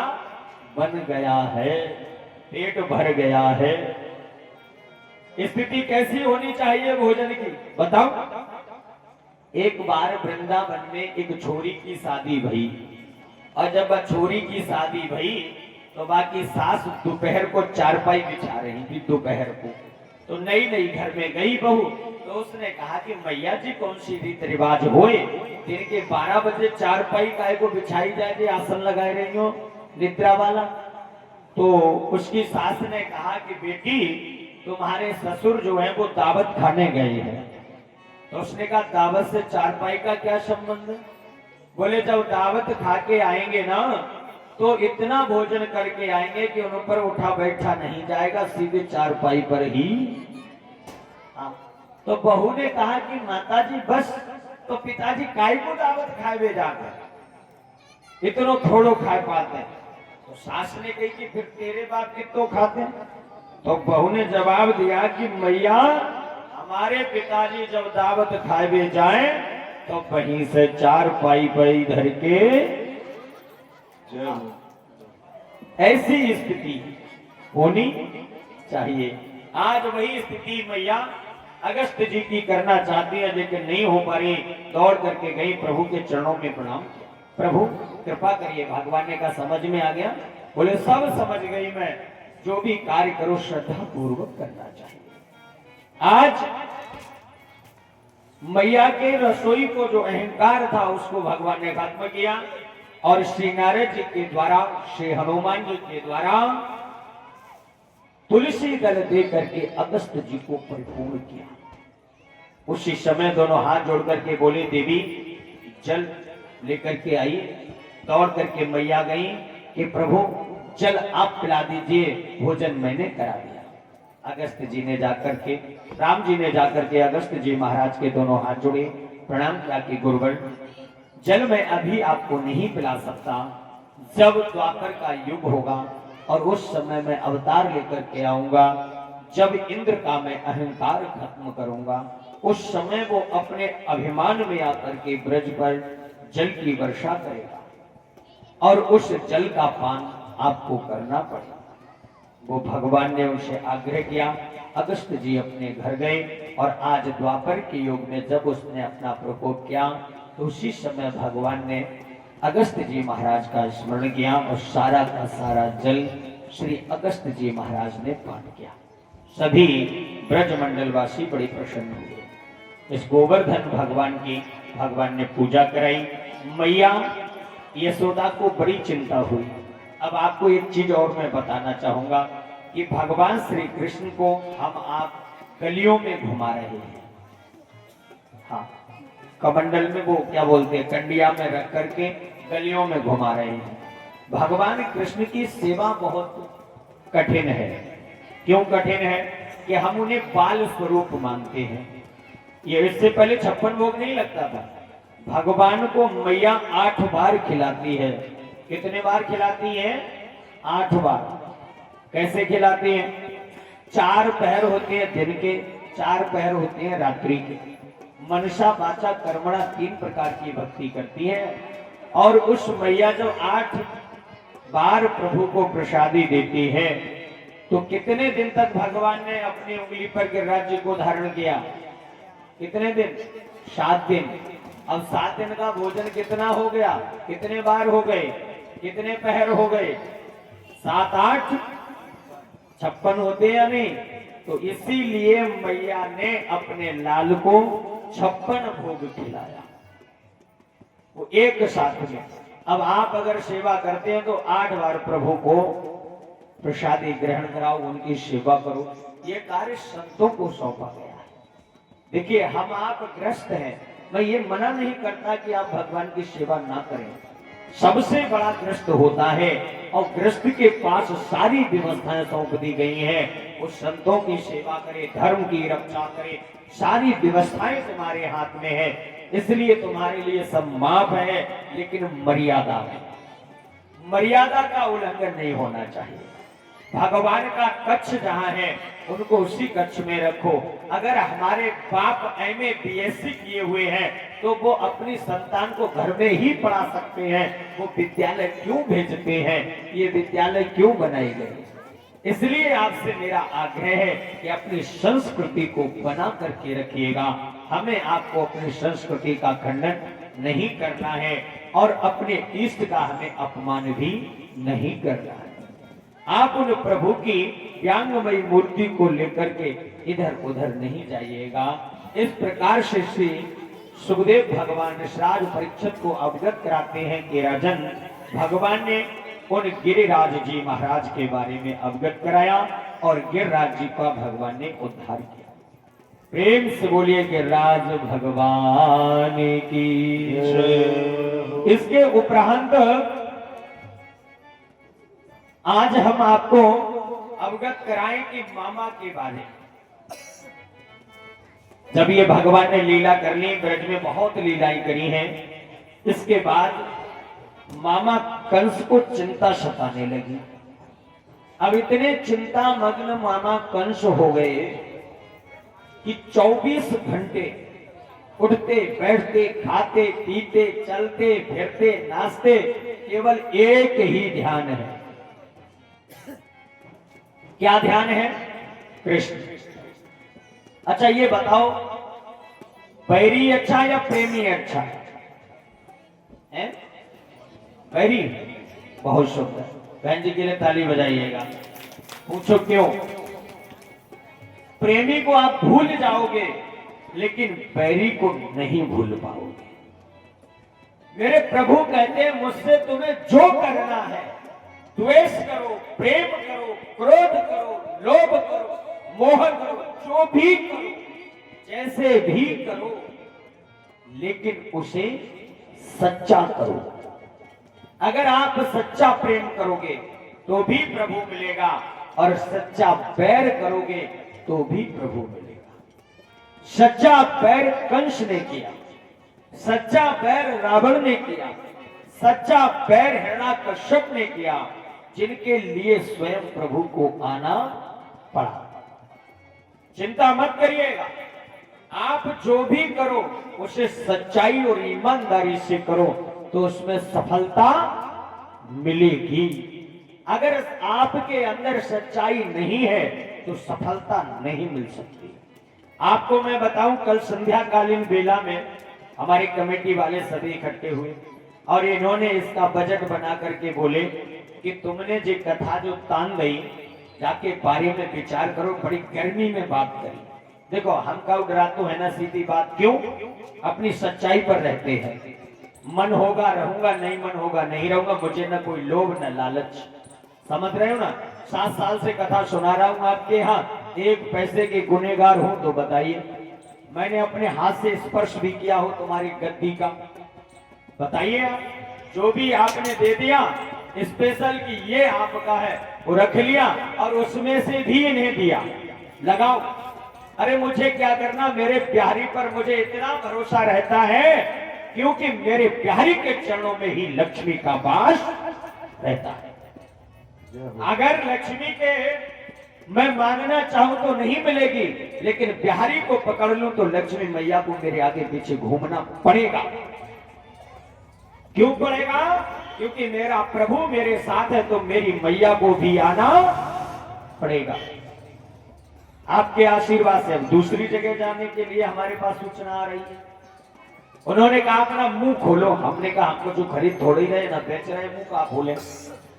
Speaker 1: बन गया है, पेट भर गया है। स्थिति कैसी होनी चाहिए भोजन की बताओ। एक बार वृंदावन में एक छोरी की शादी भई, और जब छोरी की शादी भई तो बाकी सास दोपहर को चारपाई बिछा रही थी दोपहर को, तो नई नई घर में गई बहू, तो उसने कहा कि मैया जी कौन सी रीत रिवाज होए, दिन के 12 बजे चारपाई काय को बिछाई जाए, आसन लगाए रही हो निद्रा वाला। तो उसकी सास ने कहा कि बेटी तुम्हारे ससुर जो है वो दावत खाने गए हैं। तो उसने कहा दावत से चारपाई का क्या संबंध है? बोले जब दावत खा के आएंगे ना तो इतना भोजन करके आएंगे कि उन पर उठा बैठा नहीं जाएगा, सीधे चारपाई पर ही। तो बहू ने कहा कि माताजी बस, तो पिताजी काय को दावत खाए जाकर, इतनो थोड़ो खाए पाते। तो सास ने कही कि फिर तेरे बाप कितो खाते। तो बहू ने जवाब दिया कि मैया हमारे पिताजी जब दावत खाए जाए तो वहीं से चारपाई पर धर के, ऐसी स्थिति होनी चाहिए। आज वही स्थिति मैया अगस्त जी की करना चाहती है, लेकिन नहीं हो पा रही। दौड़ करके गई, प्रभु के चरणों में प्रणाम किया, प्रभु कृपा करिए। भगवान ने कहा समझ में आ गया? बोले सब समझ गई, मैं जो भी कार्य करो श्रद्धा पूर्वक करना चाहिए। आज मैया के रसोई को जो अहंकार था उसको भगवान ने खत्म किया, और श्री नारद जी के द्वारा, श्री हनुमान जी के द्वारा तुलसी दल दे करके अगस्त जी को परिपूर्ण किया। उसी समय दोनों हाथ जोड़ करके बोले देवी जल लेकर के आइए। दौड़ करके मैया गई कि प्रभु जल आप पिला दीजिए, भोजन मैंने करा दिया। अगस्त जी ने जाकर के, राम जी ने जाकर के अगस्त जी महाराज के दोनों हाथ जोड़े, प्रणाम किया कि गुरुवर जल मैं अभी आपको नहीं पिला सकता, जब द्वापर का युग होगा और उस समय मैं अवतार लेकर के आऊंगा, जब इंद्र का मैं अहंकार खत्म करूंगा, उस समय वो अपने अभिमान में आकर के ब्रज पर जल की वर्षा करेगा और उस जल का पान आपको करना पड़ेगा। वो भगवान ने उनसे आग्रह किया। अगस्त जी अपने घर गए और आज द्वापर के युग में जब उसने अपना प्रकोप किया तो उसी समय भगवान ने अगस्त जी महाराज का स्मरण किया और सारा का सारा जल श्री अगस्त जी महाराज ने पान किया। सभी ब्रजमंडल वासी बड़े प्रसन्न हुए। इस गोवर्धन भगवान की भगवान ने पूजा कराई। मैया यशोदा को बड़ी चिंता हुई। अब आपको एक चीज और मैं बताना चाहूंगा कि भगवान श्री कृष्ण को हम आप गलियों में घुमा रहे हैं। हाँ, कमंडल में वो क्या बोलते हैं, कंडिया में रख करके गलियों में घुमा रहे हैं। भगवान कृष्ण की सेवा बहुत कठिन है। क्यों कठिन है? कि हम उन्हें बाल स्वरूप मानते हैं। ये इससे पहले 56 भोग नहीं लगता था। भगवान को मैया 8 बार खिलाती है। कितने बार खिलाती है? 8 बार। कैसे खिलाती है? 4 पहर होते हैं दिन के, 4 पहर होते हैं रात्रि के। मनसा वाचा कर्मणा 3 प्रकार की भक्ति करती है। और उस मैया जब 8 बार प्रभु को प्रसादी देती है तो कितने दिन तक भगवान ने अपनी उंगली पर गिरिराज जी को धारण किया? कितने दिन? 7 दिन। अब 7 दिन का भोजन कितना हो गया? कितने बार हो गए? कितने पहर हो गए? 7 8 56 होते या नहीं? तो इसीलिए मैया ने अपने लाल को 56 भोग खिलाया, वो एक साथ में। अब आप अगर सेवा करते हैं तो 8 बार प्रभु को प्रसादी ग्रहण कराओ, उनकी सेवा करो। ये कार्य संतों को सौंपा गया है। देखिए हम आप ग्रस्त हैं, मैं ये मना नहीं करता कि आप भगवान की सेवा ना करें। सबसे बड़ा ग्रस्त होता है और ग्रस्त के पास सारी व्यवस्थाएं सौंप दी गई हैं। वो संतों की सेवा करे, धर्म की रक्षा करे, सारी व्यवस्थाएं तुम्हारे हाथ में है। इसलिए तुम्हारे लिए सब माफ है, लेकिन मर्यादा में, मर्यादा का उल्लंघन नहीं होना चाहिए। भगवान का कक्ष जहां है उनको उसी कक्ष में रखो। अगर हमारे बाप एमए बीएससी किए हुए हैं तो वो अपनी संतान को घर में ही पढ़ा सकते हैं, वो विद्यालय क्यों भेजते हैं, ये विद्यालय क्यों बनाए गए। इसलिए आपसे मेरा आग्रह है कि अपनी संस्कृति को बना करके रखिएगा। हमें आपको अपनी संस्कृति का खंडन नहीं करना है और अपने इष्ट का हमें अपमान भी नहीं करना है। आप उन प्रभु की व्यंगमयी मूर्ति को लेकर के इधर उधर नहीं जाइएगा। इस प्रकार से श्री सुखदेव भगवान श्राद्ध परीक्षित को अवगत कराते हैं कि राजन, भगवान ने उन गिरिराज जी महाराज के बारे में अवगत कराया और गिरिराज जी का भगवान ने उद्धार किया। प्रेम से बोलिए गिरिराज भगवान की जय। इसके उपरांत आज हम आपको अवगत कराएं कि मामा के बारे में। जब ये भगवान ने लीला कर ली, ब्रज में बहुत लीलाएं करी हैं, इसके बाद मामा कंस को चिंता सताने लगी। अब इतने चिंता मग्न मामा कंस हो गए कि 24 घंटे उठते बैठते खाते पीते चलते फिरते नाचते, केवल एक ही ध्यान है। क्या ध्यान है? कृष्ण। अच्छा ये बताओ, बैरी अच्छा या प्रेमी अच्छा है? बैरी बहुत शुभ है। बहन जी के लिए ताली बजाइएगा। पूछो क्यों? प्रेमी को आप भूल जाओगे लेकिन बैरी को नहीं भूल पाओगे। मेरे प्रभु कहते हैं मुझसे तुम्हें जो करना है, द्वेष करो, प्रेम करो, क्रोध करो, लोभ करो, मोह करो, जो भी करो, जैसे भी करो, लेकिन उसे सच्चा करो। अगर आप सच्चा प्रेम करोगे तो भी प्रभु मिलेगा और सच्चा बैर करोगे तो भी प्रभु मिलेगा। सच्चा बैर कंस ने किया, सच्चा बैर रावण ने किया, सच्चा बैर हिरण्याकश्यप ने किया, जिनके लिए स्वयं प्रभु को आना पड़ा। चिंता मत करिएगा, आप जो भी करो उसे सच्चाई और ईमानदारी से करो तो उसमें सफलता मिलेगी। अगर आपके अंदर सच्चाई नहीं है तो सफलता नहीं मिल सकती। आपको मैं बताऊं, कल संध्याकालीन बेला में हमारी कमेटी वाले सभी इकट्ठे हुए और इन्होंने इसका बजट बना करके बोले कि तुमने जो कथा जो तान गई जाके बारे में विचार करो। बड़ी गर्मी में बात करी। देखो हम का डरा तो है ना, सीधी बात। क्यों? अपनी सच्चाई पर रहते हैं। मन होगा रहूंगा, नहीं मन होगा नहीं रहूंगा। मुझे न कोई लोभ न लालच, समझ रहे हो ना। 7 साल से कथा सुना रहा हूं आपके यहाँ, एक पैसे के गुनेगार हूं तो बताइए। मैंने अपने हाथ से स्पर्श भी किया हो तुम्हारी गद्दी का, बताइए आप। जो भी आपने दे दिया स्पेशल कि ये आपका है, वो रख लिया और उसमें से भी इन्हें दिया, लगाओ। अरे मुझे क्या करना, मेरे प्यारी पर मुझे इतना भरोसा रहता है क्योंकि मेरे प्यारी के चरणों में ही लक्ष्मी का वास रहता है। अगर लक्ष्मी के मैं मांगना चाहूं तो नहीं मिलेगी, लेकिन बिहारी को पकड़ लूं तो लक्ष्मी मैया को मेरे आगे पीछे घूमना पड़ेगा। क्यों पड़ेगा? क्योंकि मेरा प्रभु मेरे साथ है तो मेरी मैया को भी आना पड़ेगा। आपके आशीर्वाद से अब दूसरी जगह जाने के लिए हमारे पास सूचना आ रही है। उन्होंने कहा अपना मुंह खोलो। हमने कहा हमको जो खरीद थोड़ी रहे ना बेच रहे, मुंह का खोले।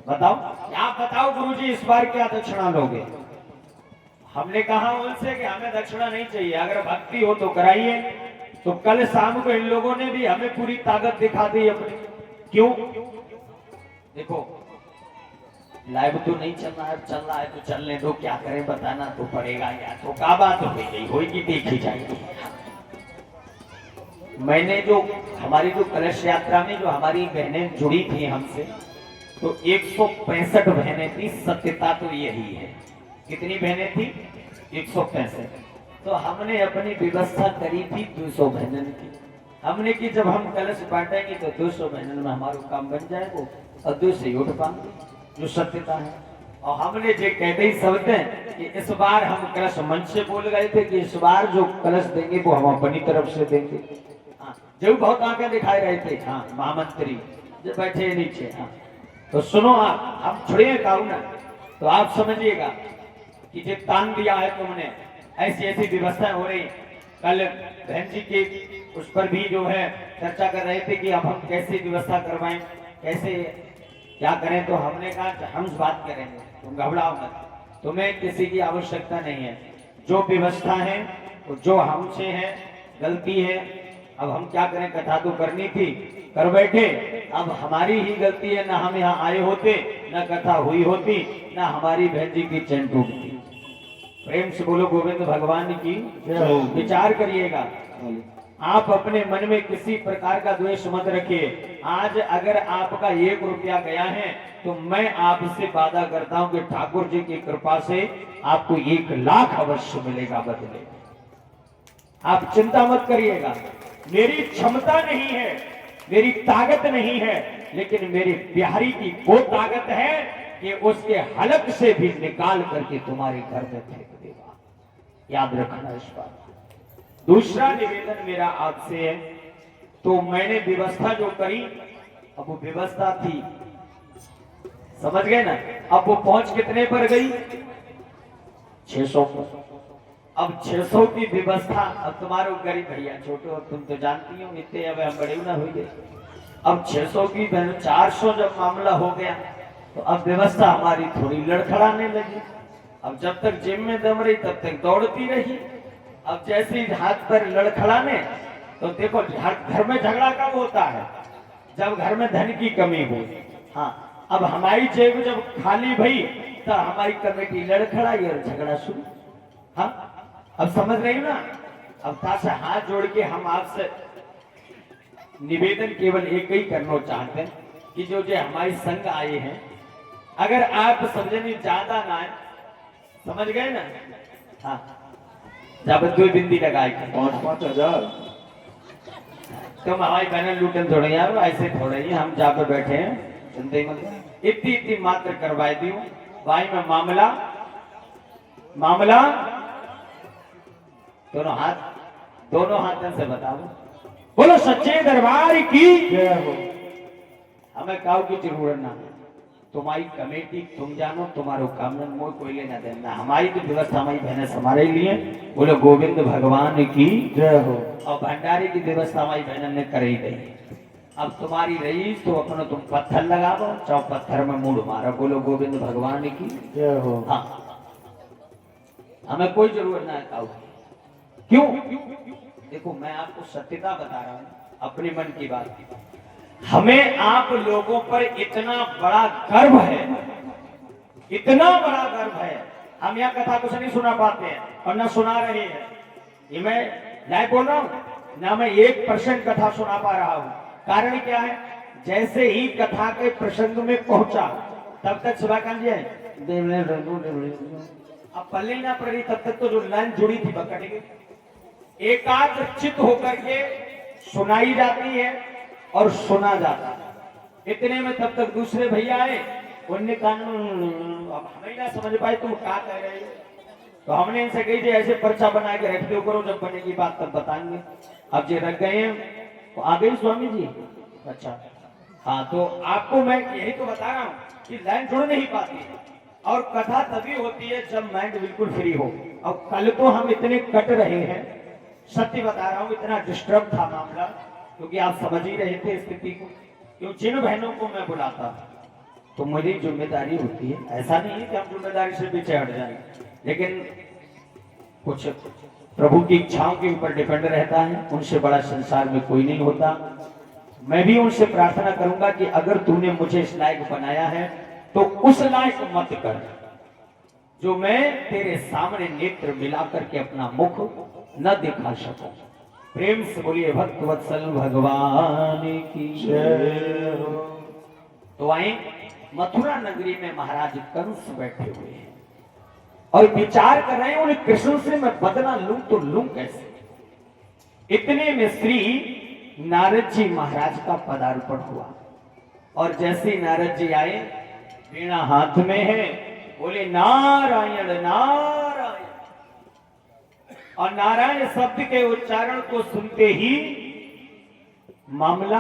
Speaker 1: बताओ, आप बताओ गुरुजी इस बार क्या दक्षिणा लोगे? हमने कहा उनसे कि हमें दक्षिणा नहीं चाहिए, अगर भक्ति हो तो कराइए। तो कल शाम को इन लोगों ने भी हमें पूरी ताकत दिखा दी अपनी। क्यों? देखो लाइव तो नहीं चल रहा है तो चलने दो, क्या करें बताना तो पड़ेगा यार। तो क्या बात हो गई, होगी देखी जाएगी। मैंने जो हमारी जो कलश यात्रा में जो हमारी बहनें जुड़ी थी हमसे, तो 165 बहनें थी। सत्यता तो यही है। कितनी बहनें थी? 165। तो हमने अपनी व्यवस्था करी थी 200 बहनों की। हमने कि जब हम कलश बांटेंगे तो 200 महीने में हमारा काम बन जाएगा और 200 ही उठ पाएंगे, जो सत्यता है। और हमने जो कहते ही शब्द है कि इस बार हम कलश मंच से बोल गए थे कि इस बार जो कलश देंगे वो हम अपनी तरफ से देंगे। हाँ, जो बहुत आंखें दिखाई रहे थे, हाँ महामंत्री जो बैठे हैं नीचे। हाँ, तो सुनो आप, हम छोड़िए काऊ ना, तो आप समझिएगा कि जो तान दिया है तुमने, ऐसी ऐसी व्यवस्था हो रही। कल बहन जी के उस पर भी जो है चर्चा कर रहे थे कि अब हम कैसे व्यवस्था करवाएं, कैसे क्या करें। तो हमने कहा हम बात करेंगे, तुम घबराओ मत, तुम्हें किसी की आवश्यकता नहीं है। जो व्यवस्था है वो जो हमसे है गलती है, अब हम क्या करें, कथा तो करनी थी कर बैठे, अब हमारी ही गलती है, ना हम यहाँ आए होते, ना कथा हुई होती, ना हमारी बहन जी की चैन टूटती। प्रेम से बोलो गोविंद भगवान की। विचार करिएगा, आप अपने मन में किसी प्रकार का द्वेष मत रखिए। आज अगर आपका 1 रुपया गया है तो मैं आपसे वादा करता हूं कि ठाकुर जी की कृपा से आपको 1 लाख अवश्य मिलेगा बदले। आप चिंता मत करिएगा, मेरी क्षमता नहीं है, मेरी ताकत नहीं है, लेकिन मेरी बिहारी की वो ताकत है कि उसके हलक से भी निकाल करके तुम्हारे घर में फेंक देगा। याद रखना इस बात। दूसरा निवेदन मेरा आपसे है, तो मैंने व्यवस्था जो करी, अब वो व्यवस्था थी, समझ गए ना, अब वो पहुंच कितने पर गई, 600 पर। अब 600 की व्यवस्था, अब तुम्हारे गरीब भैया छोटो, तुम तो जानती हो इतने, अब हम बड़े ना हुए। अब 600 की 400 जब मामला हो गया तो अब व्यवस्था हमारी थोड़ी लड़खड़ाने लगी। अब जब तक जेब में दम रही तब तक दौड़ती रही। अब जैसे ही हाथ पर लड़खड़ाने, तो देखो घर में झगड़ा कब होता है, जब घर में धन की कमी हो। हाँ, अब हमारी जेब जब खाली भई तो हमारी कमेटी लड़खड़ाई और झगड़ा शुरू। हाँ, अब समझ रही हो ना। अब ताशा हाथ जोड़ के हम आपसे निवेदन केवल एक ही करना चाहते हैं कि जो हमारी संघ आए हैं, अगर आप समझने ज्यादा ना है, समझ गए ना। हाँ, जब 2 बिंदी लगाए
Speaker 2: 5-5 हजार
Speaker 1: तुम हमारी बहन लूटन थोड़े यार, ऐसे थोड़े ही हम जहाँ पे बैठे हैं, सुनते मतलब इतनी मात्र करवाई दी हूँ भाई। में मामला दोनों हाथों से बताओ, बोलो सच्चे दरबार की
Speaker 2: जय हो।
Speaker 1: हमें काऊ की जरूरत ना, तुम्हारी कमेटी तुम जानो, तुम्हारो काम में मोह कोई लेना देना। हमारी तो व्यवस्था हमारी बहने हमारे लिए, बोलो गोविंद भगवान की
Speaker 2: जय हो।
Speaker 1: और भंडारे की व्यवस्था हमारी बहन ने कर ही दी। अब तुम्हारी रही तो अपना तुम पत्थर लगाओ, चाहे पत्थर में मूड मारो, बोलो गोविंद भगवान की
Speaker 2: जय हो।
Speaker 1: हाँ, हमें कोई जरूरत ना है काऊ। क्यों? देखो मैं आपको सत्यता बता रहा हूँ, अपने मन की बात। हमें आप लोगों पर इतना बड़ा गर्व है, इतना बड़ा गर्व है, हम यहाँ कथा कुछ नहीं सुना पाते हैं और ना सुना रहे हैं। ये मैं लाइव बोल रहा हूँ ना, मैं 1% कथा सुना पा रहा हूँ। कारण क्या है, जैसे ही कथा के प्रसंग में पहुंचा तब तक शिवाकांत जी अब पल्ले ना पड़ी, तब तक तो जो लाइन जुड़ी थी बकट गई। एकाग्रचित होकर के सुनाई जाती है और सुना जाता है। इतने में तब तक दूसरे भैया आए, उनने कहा अब हमें ना समझ पाए तुम क्या कह रहे हो, तो हमने इनसे कही थी ऐसे पर्चा बना के रख दो करो, जब बनेगी बात तब बताएंगे। अब जे रख गए हैं तो आ गई स्वामी जी। अच्छा हाँ, तो आपको मैं यही तो बता रहा हूँ कि लाइन जुड़ नहीं पाती और कथा तभी होती है जब माइंड बिल्कुल फ्री हो। और कल तो हम इतने कट रहे हैं, सत्य बता रहा हूँ, इतना डिस्टर्ब था मामला, क्योंकि आप समझ ही रहे थे स्थिति को। क्यों जिन बहनों को मैं बुलाता तो मेरी जिम्मेदारी होती है, ऐसा नहीं है कि हम जिम्मेदारी से पीछे हट जाए, लेकिन कुछ प्रभु की इच्छाओं के ऊपर डिपेंड रहता है। उनसे बड़ा संसार में कोई नहीं होता। मैं भी उनसे प्रार्थना करूंगा कि अगर तूने मुझे इस लायक बनाया है तो उस लायक मत कर जो मैं तेरे सामने नेत्र मिलाकर के अपना मुख न दिखा सकूं। प्रेम से बोलिए भक्त वत्सल भगवान की जय हो। तो आए मथुरा नगरी में महाराज कंस बैठे हुए हैं और विचार कर रहे हैं उन्हें कृष्ण से मैं बदला लूं तो लूं कैसे। इतने में श्री नारद जी महाराज का पदार्पण हुआ। और जैसे ही नारद जी आए, वीणा हाथ में है, बोले नारायण नारायण। और नारायण शब्द के उच्चारण को सुनते ही मामला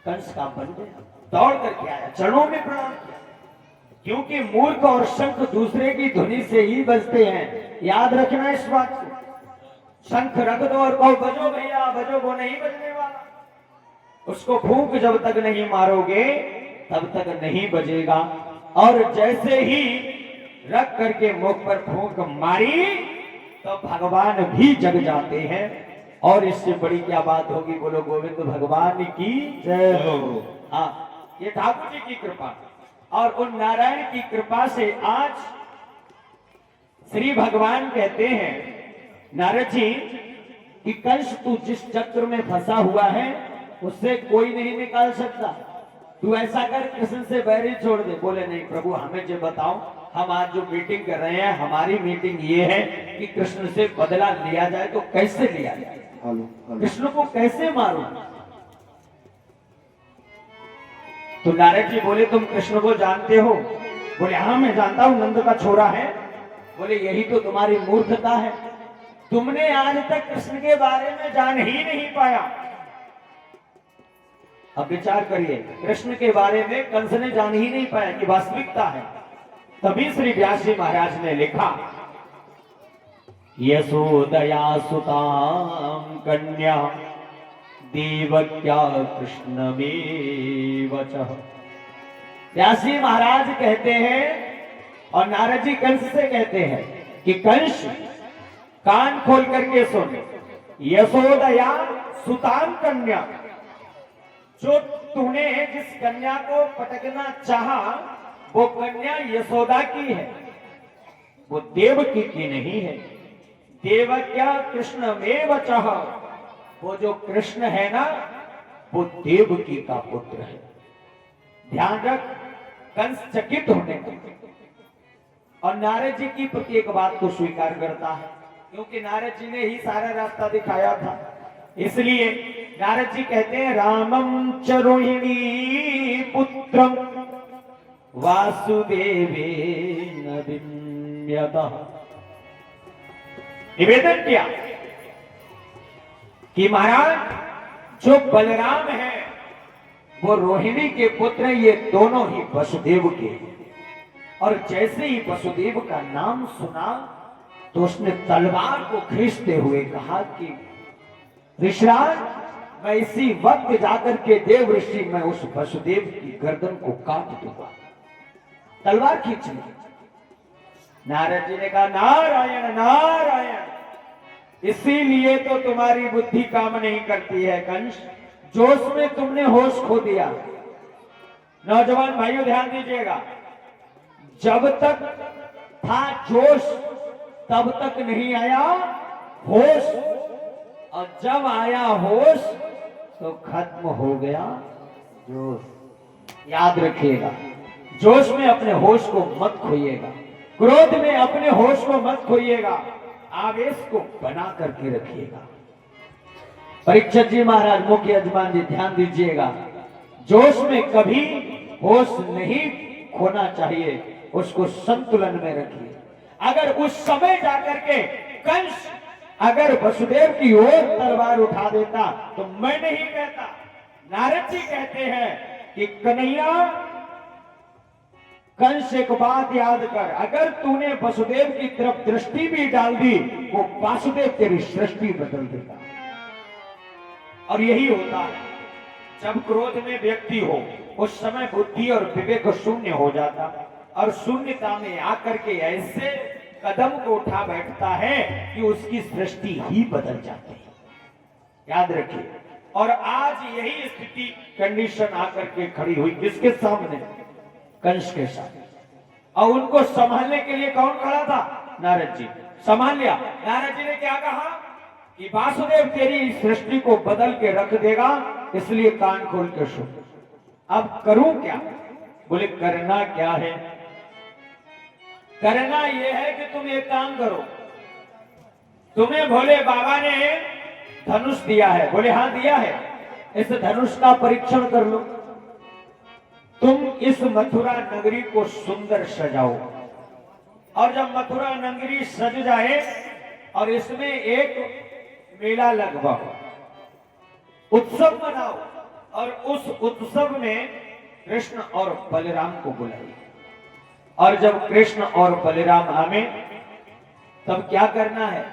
Speaker 1: कंस का बन गया। दौड़ करके आया, चरणों में प्रणाम किया, क्योंकि मूर्ख और शंख दूसरे की धुनी से ही बजते हैं। याद रखना इस बात को। शंख रख दो और कहो बजो भैया, बजो, वो नहीं बजने वाला। उसको फूंक जब तक नहीं मारोगे तब तक नहीं बजेगा। और जैसे ही रख करके मुख पर फूंक मारी तो भगवान भी जग जाते हैं। और इससे बड़ी क्या बात होगी, बोलो गोविंद भगवान की जय हो। हाँ, ये ठाकुर जी की कृपा और उन नारायण की कृपा से आज श्री भगवान कहते हैं नारद जी कि कंस तू जिस चक्र में फंसा हुआ है उससे कोई नहीं निकाल सकता। तू ऐसा कर, कृष्ण से बैरी छोड़ दे। बोले नहीं प्रभु, हमें जो बताओ, हम आज जो मीटिंग कर रहे हैं, हमारी मीटिंग ये है कि कृष्ण से बदला लिया जाए, तो कैसे लिया जाए? कृष्ण को कैसे मारो? तो नारद जी बोले तुम कृष्ण को जानते हो? बोले हाँ मैं जानता हूं, नंद का छोरा है। बोले यही तो तुम्हारी मूर्खता है, तुमने आज तक कृष्ण के बारे में जान ही नहीं पाया। अब विचार करिए, कृष्ण के बारे में कंस ने जान ही नहीं पाया कि वास्तविकता है। तभी श्री व्यास जी महाराज ने लिखा, यशोदया सुताम कन्या देवक्या कृष्ण में वचः। व्यास जी महाराज कहते हैं और नारद जी कंस से कहते हैं कि कंस कान खोल करके सुन, यशोदया सुताम कन्या, जो तूने जिस कन्या को पटकना चाहा वो कन्या यशोदा की है, वो देवकी की नहीं है। देवक्या कृष्ण में वचः, वो जो कृष्ण है ना वो देवकी का पुत्र है। ध्यान रख, कंस चकित होने का और नारद जी की प्रत्येक बात को स्वीकार करता है, क्योंकि नारद जी ने ही सारा रास्ता दिखाया था। इसलिए नारद जी कहते हैं रामं च रोहिणी पुत्रम वासुदेवेन विम्यतः। निवेदन किया कि महाराज जो बलराम है वो रोहिणी के पुत्र, ये दोनों ही वसुदेव के। और जैसे ही वसुदेव का नाम सुना तो उसने तलवार को खींचते हुए कहा कि ऋषिराज, मैं इसी वक्त जाकर के देव ऋषि में उस वसुदेव की गर्दन को काट दूंगा। तलवार खींच ली। नारद जी ने कहा नारायण नारायण, इसीलिए तो तुम्हारी बुद्धि काम नहीं करती है कंस, जोश में तुमने होश खो दिया। नौजवान भाइयों ध्यान दीजिएगा, जब तक था जोश तब तक नहीं आया होश, और जब आया होश तो खत्म हो गया जोश। याद रखिएगा, जोश में अपने होश को मत खोइएगा, क्रोध में अपने होश को मत खोइएगा, आवेश को बना करके रखिएगा। परीक्षित जी महाराज, मुख्य यजमान जी, ध्यान दीजिएगा, जोश में कभी होश नहीं खोना चाहिए, उसको संतुलन में रखिए। अगर उस समय जाकर के कंस अगर वसुदेव की ओर तलवार उठा देता तो मैं नहीं कहता, नारद जी कहते हैं कि कन्हैया कंस एक बात याद कर, अगर तूने वसुदेव की तरफ दृष्टि भी डाल दी वो वासुदेव तेरी सृष्टि बदल देगा। और यही होता है जब क्रोध में व्यक्ति हो, उस समय बुद्धि और विवेक शून्य हो जाता, और शून्यता में आकर के ऐसे कदम को उठा बैठता है कि उसकी सृष्टि ही बदल जाती है। याद रखिए। और आज यही स्थिति कंडीशन आकर के खड़ी हुई किसके सामने? कंस के सामने। और उनको संभालने के लिए कौन खड़ा था? नारद जी। संभाल लिया। नारद जी ने क्या कहा कि वासुदेव तेरी सृष्टि को बदल के रख देगा, इसलिए कान खोल के सुन। अब करूं क्या? बोले करना क्या है? करना यह है कि तुम एक काम करो, तुम्हें भोले बाबा ने धनुष दिया है। बोले हाँ दिया है। इस धनुष का परीक्षण कर लो। तुम इस मथुरा नगरी को सुंदर सजाओ, और जब मथुरा नगरी सज जाए और इसमें एक मेला लगवाओ, उत्सव मनाओ, और उस उत्सव में कृष्ण और बलराम को बुलाइए। और जब कृष्ण और बलराम आवे तब क्या करना है?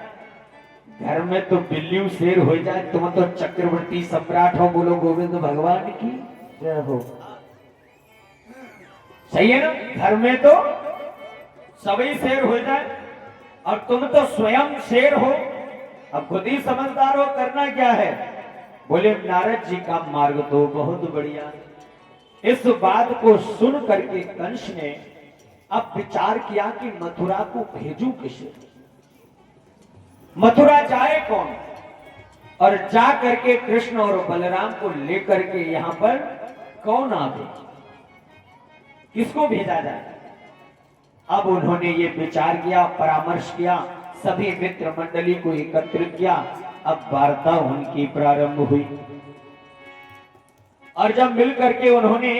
Speaker 1: घर में तो बिल्ली शेर हो जाए, तुम तो चक्रवर्ती सम्राट हो, बोलो गोविंद भगवान की जय हो। सही है ना? घर में तो सभी शेर हो जाए और तुम तो स्वयं शेर हो। अब खुद ही समझदार हो, करना क्या है? बोले नारद जी का मार्ग तो बहुत बढ़िया है। इस बात को सुन करके कंस ने अब विचार किया कि मथुरा को भेजूं किसे, मथुरा जाए कौन, और जा करके कृष्ण और बलराम को लेकर के यहां पर कौन आवे, किसको भेजा जाए। अब उन्होंने ये विचार किया, परामर्श किया, सभी मित्र मंडली को एकत्रित किया। अब वार्ता उनकी प्रारंभ हुई, और जब मिल करके उन्होंने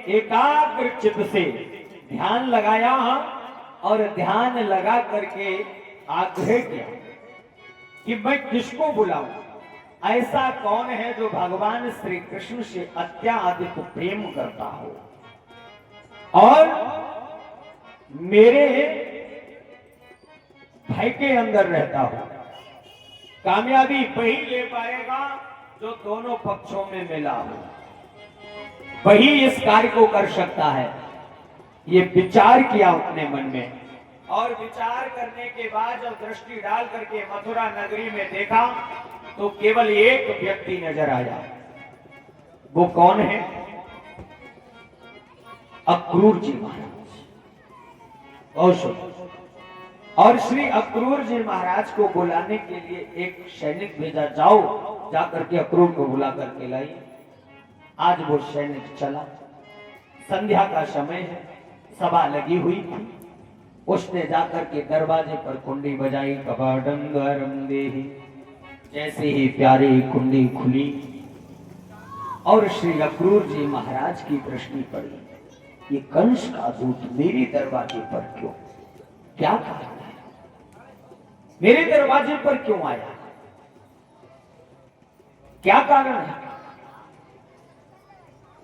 Speaker 1: एकाग्र चित्त से ध्यान लगाया और ध्यान लगा करके आग्रह किया कि मैं किसको बुलाऊं, ऐसा कौन है जो भगवान श्री कृष्ण से अत्याधिक प्रेम करता हो और मेरे भय के अंदर रहता हो। कामयाबी वही ले पाएगा जो दोनों पक्षों में मिला हो, वही इस कार्य को कर सकता है। ये विचार किया अपने मन में, और विचार करने के बाद जब दृष्टि डाल करके मथुरा नगरी में देखा तो केवल एक व्यक्ति नजर आया। वो कौन है? अक्रूर जी महाराज। और श्री अक्रूर जी महाराज को बुलाने के लिए एक सैनिक भेजा, जाओ जाकर के अक्रूर को बुला करके लाई। आज वो सैनिक चला, संध्या का समय है, सभा लगी हुई थी। उसने जाकर के दरवाजे पर कुंडी बजाई, कपाटं द्वारं देहि। जैसे ही प्यारी कुंडी खुली और श्री अक्रूर जी महाराज की दृष्टि पड़ी, ये कंस का दूत मेरे दरवाजे पर क्यों, क्या कारण है, मेरे दरवाजे पर क्यों आया, क्या कारण है?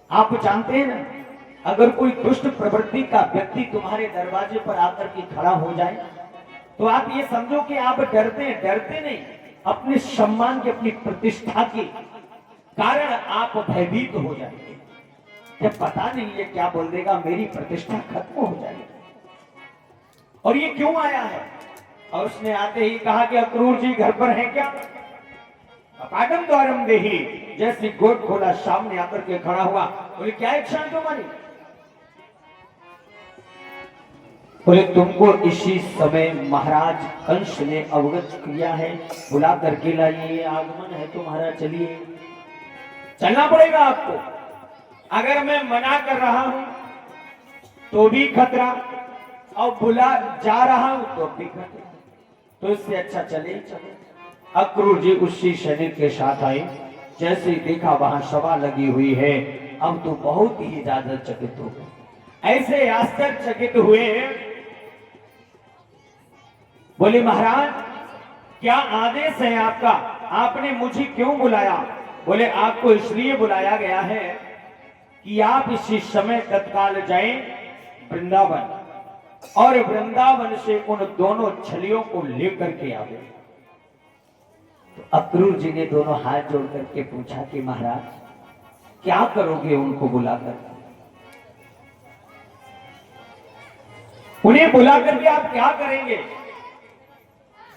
Speaker 1: आप जानते हैं ना, अगर कोई दुष्ट प्रवृत्ति का व्यक्ति तुम्हारे दरवाजे पर आकर के खड़ा हो जाए तो आप ये समझो कि आप डरते नहीं, अपने सम्मान की, अपनी प्रतिष्ठा के कारण आप भयभीत हो जाएंगे। जब पता नहीं है क्या बोल देगा, मेरी प्रतिष्ठा खत्म हो जाएगी। और ये क्यों आया है? और उसने आते ही कहा कि अक्रूर जी घर पर हैं क्या? कपाटं द्वारं देहि। जैसे गोद खोला, सामने आकर के खड़ा हुआ। बोले क्या इच्छा है तुम्हारी? बोले तुमको इसी समय महाराज कंस ने अवगत किया है, बुला करके लाइए, आगमन है तुम्हारा, चलिए। चलना पड़ेगा आपको। अगर मैं मना कर रहा हूं तो भी खतरा, और बुला जा रहा हूं तो भी खतरा, तो इससे अच्छा चले ही चले। अक्रूर जी उसी सैनिक के साथ आए। जैसे ही देखा वहां सभा लगी हुई है, अब तो बहुत ही ज्यादा चकित हो गए। ऐसे आश्चर्यचकित हुए, बोले महाराज क्या आदेश है आपका, आपने मुझे क्यों बुलाया? बोले आपको इसलिए बुलाया गया है कि आप इसी समय तत्काल जाएं वृंदावन, और वृंदावन से उन दोनों छलियों को लेकर के आवे। तो अक्रूर जी ने दोनों हाथ जोड़ करके पूछा कि महाराज क्या करोगे उनको बुलाकर? उन्हें बुला करके आप क्या करेंगे?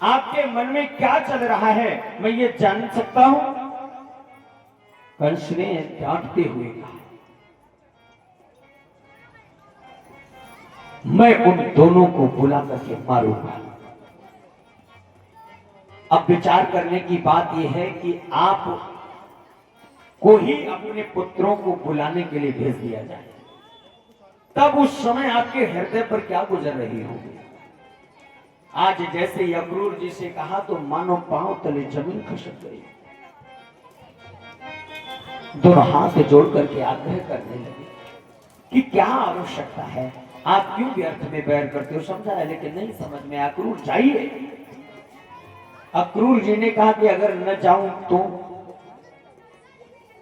Speaker 1: आपके मन में क्या चल रहा है, मैं ये जान सकता हूं? कंस ने डांटते हुए कहा, मैं उन दोनों को बुला करके मारूंगा। अब विचार करने की बात यह है कि आप को ही अपने पुत्रों को बुलाने के लिए भेज दिया जाए, तब उस समय आपके हृदय पर क्या गुजर रही होगी? आज जैसे अक्रूर जी से कहा तो मानो पांव तले जमीन खसक गई। दोनों हाथ जोड़ करके आग्रह करने लगे कि क्या आवश्यकता है, आप क्यों व्यर्थ में बैर करते हो। समझा है लेकिन नहीं समझ में। अक्रूर जाइए। अक्रूर जी ने कहा कि अगर न जाऊं तो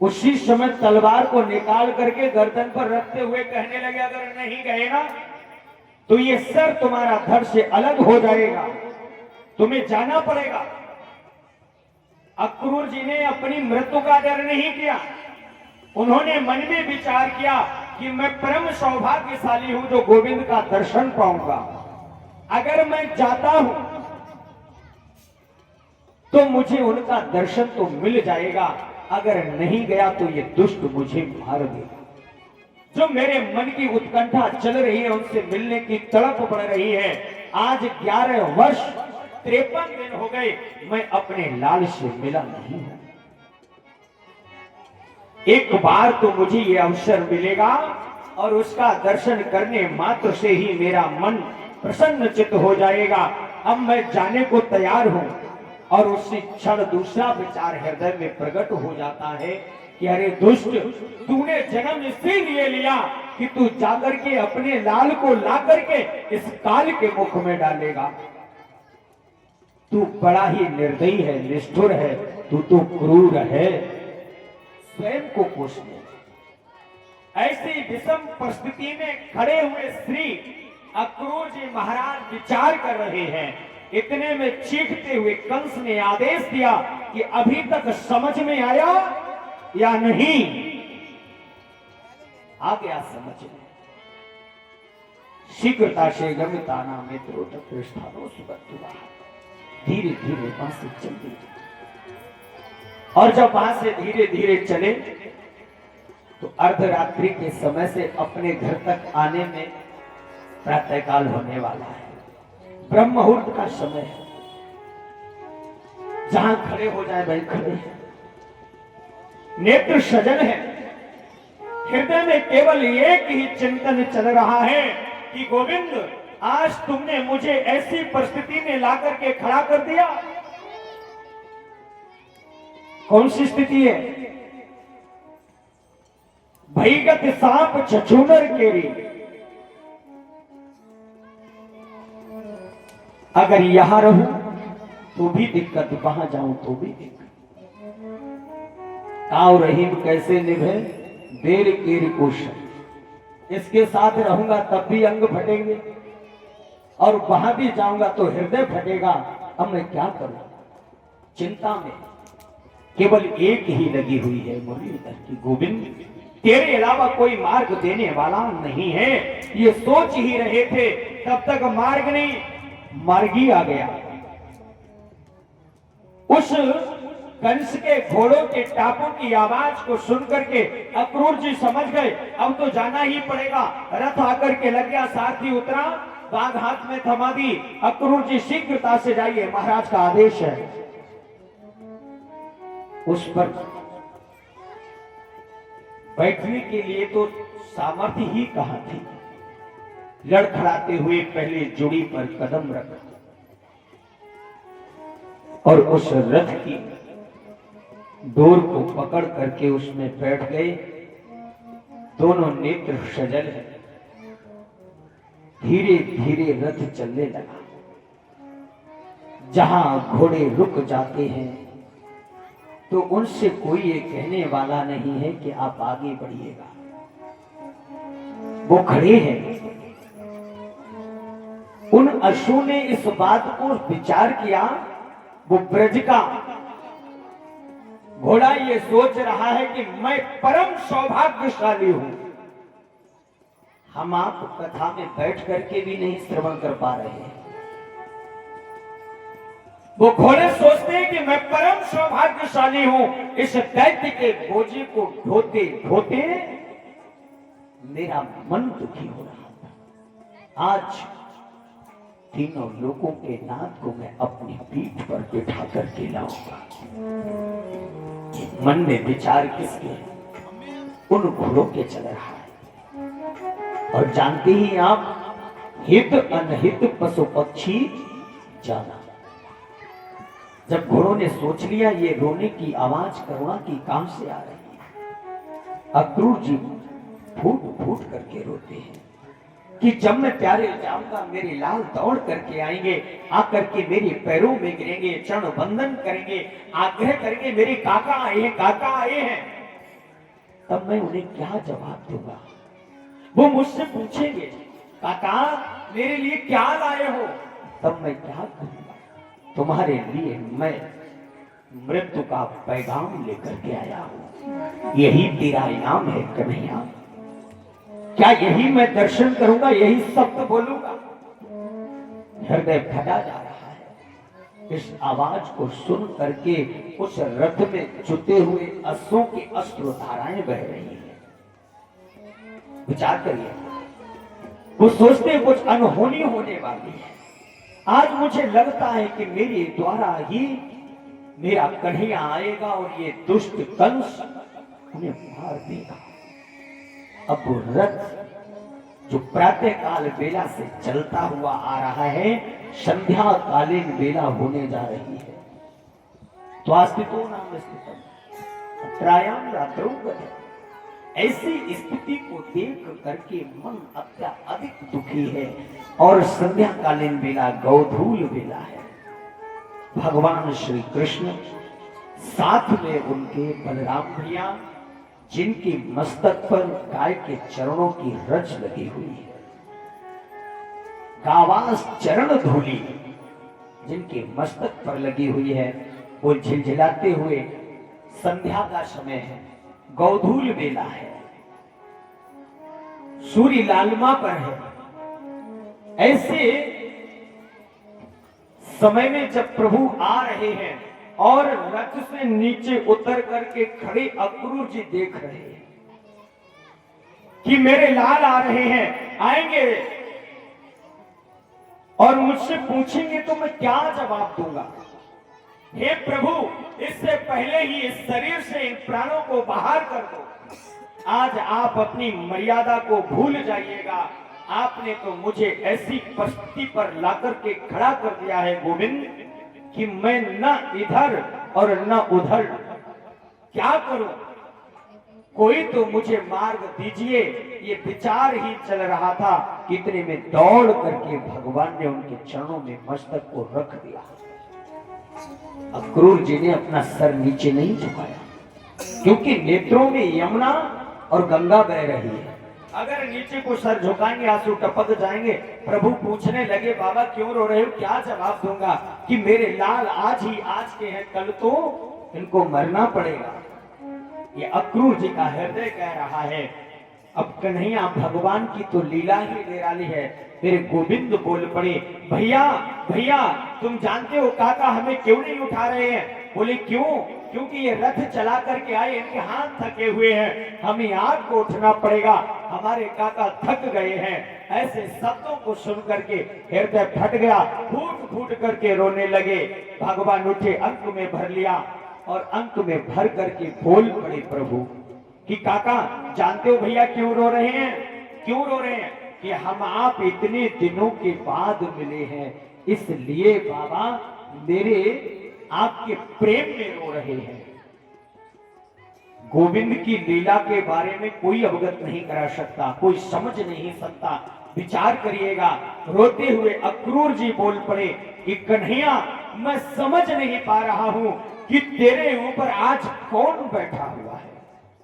Speaker 1: उसी समय तलवार को निकाल करके गर्दन पर रखते हुए कहने लगे, अगर नहीं गए ना तो ये सर तुम्हारा धड़ से अलग हो जाएगा, तुम्हें जाना पड़ेगा। अक्रूर जी ने अपनी मृत्यु का डर नहीं किया। उन्होंने मन में विचार किया कि मैं परम सौभाग्यशाली हूं जो गोविंद का दर्शन पाऊंगा। अगर मैं जाता हूं तो मुझे उनका दर्शन तो मिल जाएगा, अगर नहीं गया तो ये दुष्ट मुझे मार देगा। जो मेरे मन की उत्कंठा चल रही है, उनसे मिलने की तड़प बढ़ रही है। आज 11 वर्ष 53 दिन हो गए मैं अपने लाल से मिला नहीं हूं। एक बार तो मुझे ये अवसर मिलेगा और उसका दर्शन करने मात्र से ही मेरा मन प्रसन्न चित्त हो जाएगा। अब मैं जाने को तैयार हूं। और उसी क्षण दूसरा विचार हृदय में प्रकट हो जाता है कि अरे दुष्ट, तूने जन्म इसीलिए लिया कि तू जाकर के अपने लाल को ला करके इस काल के मुख में डालेगा। तू बड़ा ही निर्दयी है, निष्ठुर है, तू तो क्रूर है। स्वयं को पोषने ऐसी विषम परिस्थिति में खड़े हुए श्री अक्रूर जी महाराज विचार कर रहे हैं। इतने में चीखते हुए कंस ने आदेश दिया कि अभी तक समझ में आया या नहीं। आ गया समझ में। शीघ्रता से गमिताना मित्रों तत्स्थानो सुबह धीरे धीरे वहां से चल दी। और जब वहां से धीरे धीरे चले तो अर्धरात्रि के समय से अपने घर तक आने में प्रातःकाल होने वाला है। ब्रह्म मुहूर्त का समय है। जहां खड़े हो जाए वहीं खड़े हैं। नेत्र सजल है। हृदय में केवल एक ही चिंतन चल रहा है कि गोविंद, आज तुमने मुझे ऐसी परिस्थिति में लाकर के खड़ा कर दिया। कौन सी स्थिति है? भयगत सांप छछूनर केरी। अगर यहां रहूं तो भी दिक्कत, वहां जाऊं तो भी दिक्कत। ताऊ रहीम कैसे निभे देर केरी कोशन। इसके साथ रहूंगा तब भी अंग फटेंगे और वहां भी जाऊंगा तो हृदय फटेगा। अब मैं क्या करूं? चिंता में केवल एक ही लगी हुई है मुरलीधर की, गोविंद तेरे अलावा कोई मार्ग देने वाला नहीं है। ये सोच ही रहे थे, तब तक मार्ग नहीं, मार्गी आ गया। उस कंस के घोड़ों के टापों की आवाज को सुनकर के अक्रूर जी समझ गए अब तो जाना ही पड़ेगा। रथ आकर के लग गया, सारथी उतरा, बाघ हाथ में थमा दी। अक्रूर जी शीघ्रता से जाइए, महाराज का आदेश है। उस पर बैठने के लिए तो सामर्थ्य ही कहां थी। लड़खड़ाते हुए पहले जुड़ी पर कदम रखा और उस रथ की डोर को पकड़ करके उसमें बैठ गए। दोनों नेत्र सजल है। धीरे धीरे रथ चलने लगा। जहां घोड़े रुक जाते हैं तो उनसे कोई ये कहने वाला नहीं है कि आप आगे बढ़िएगा। वो खड़े हैं। उन अश्वों ने इस बात को विचार किया, वो ब्रज का घोड़ा ये सोच रहा है कि मैं परम सौभाग्यशाली हूं। हम आप कथा में बैठ करके भी नहीं श्रवण कर पा रहे हैं। वो घोड़े सोचते हैं कि मैं परम सौभाग्यशाली हूं। इस दैत्य के बोझे को ढोते ढोते मेरा मन दुखी हो रहा था। आज तीनों लोगों के नाथ को मैं अपनी पीठ पर बिठा करके लाऊंगा। मन में विचार किसके? उन घोड़ों के चल रहा है। और जानते ही आप, हित अनहित पशु पक्षी जाना। जब घोड़ों ने सोच लिया ये रोने की आवाज करुणा की कहां से आ रही है, अक्रूर जी फूट फूट करके रोते हैं कि जब मैं प्यारे जाऊंगा मेरे लाल दौड़ करके आएंगे, आकर के मेरे पैरों में गिरेंगे, चरण बंदन करेंगे, आग्रह करेंगे मेरे काका आए हैं, काका आए हैं। तब मैं उन्हें क्या जवाब दूंगा? वो मुझसे पूछेंगे काका मेरे लिए क्या लाए हो? तब मैं क्या कहूंगा? तुम्हारे लिए मैं मृत्यु का पैगाम लेकर के आया हूं, यही तेरा इनाम है कन्हैया। क्या यही मैं दर्शन करूंगा, यही शब्द बोलूंगा? हृदय फटा जा रहा है। इस आवाज को सुन करके उस रथ में जुटे हुए अश्वों की अश्रु धाराएं बह रही है। विचार करिए, वो सोचते कुछ अनहोनी होने वाली है। आज मुझे लगता है कि मेरे द्वारा ही मेरा कन्हैया आएगा और ये दुष्ट कंस उन्हें मार देगा। अब वो रथ जो प्रातः काल बेला से चलता हुआ आ रहा है, संध्या कालीन बेला होने जा रही है। स्वास्तितो नाम स्थितम अत्रायाम रात्रौ गतम्। ऐसी स्थिति को देख करके मन अत्यधिक दुखी है और संध्या कालीन बेला गौधूल बेला है। भगवान श्री कृष्ण साथ में उनके बलराम भैया, जिनकी मस्तक पर गाय के चरणों की रज लगी हुई है, गावास चरण धूली जिनके मस्तक पर लगी हुई है, वो झिलझिलाते हुए संध्या का समय है, गौधूल बेला है, सूर्य लालिमा पर है। ऐसे समय में जब प्रभु आ रहे हैं और रथ से नीचे उतर करके खड़े अक्रूर जी देख रहे हैं कि मेरे लाल आ रहे हैं, आएंगे और मुझसे पूछेंगे तो मैं क्या जवाब दूंगा? हे प्रभु, इससे पहले ही इस शरीर से इन प्राणों को बाहर कर दो। आज आप अपनी मर्यादा को भूल जाइएगा। आपने तो मुझे ऐसी परिस्थिति पर लाकर के खड़ा कर दिया है गोविंद कि मैं न इधर और न उधर क्या करूं? कोई तो मुझे मार्ग दीजिए। ये विचार ही चल रहा था, कितने में दौड़ करके भगवान ने उनके चरणों में मस्तक को रख दिया। अक्रूर जी ने अपना सर नीचे नहीं झुकाया, क्योंकि नेत्रों में यमुना और गंगा बह रही है। अगर नीचे को सर झुकाएंगे आंसू टपक जाएंगे। प्रभु पूछने लगे बाबा क्यों रो रहे हो? क्या जवाब दूंगा कि मेरे लाल आज ही आज के हैं, कल तो इनको मरना पड़ेगा। ये अक्रूर जी का हृदय कह रहा है। अब कन्हैया भगवान की तो लीला ही निराली है। मेरे गोविंद बोल पड़े, भैया भैया तुम जानते हो काका हमें क्यों नहीं उठा रहे हैं? बोले क्यों? क्योंकि ये रथ चला करके आए, इनके हाथ थके हुए हैं, हमें आपको उठना पड़ेगा, हमारे काका थक गए हैं। ऐसे शब्दों को सुन करके हृदय फट गया, फूट फूट करके रोने लगे। भगवान उठे, अंक में भर लिया और अंक में भर करके बोल पड़े प्रभु कि काका जानते हो भैया क्यों रो रहे हैं? क्यों रो रहे हैं? कि हम आप इतने दिनों के बाद मिले हैं, इसलिए बाबा मेरे आपके प्रेम में रो रहे हैं। गोविंद की लीला के बारे में कोई अवगत नहीं करा सकता, कोई समझ नहीं सकता। विचार करिएगा। रोते हुए अक्रूर जी बोल पड़े कि कन्हैया मैं समझ नहीं पा रहा हूं कि तेरे ऊपर आज कौन बैठा हुआ है।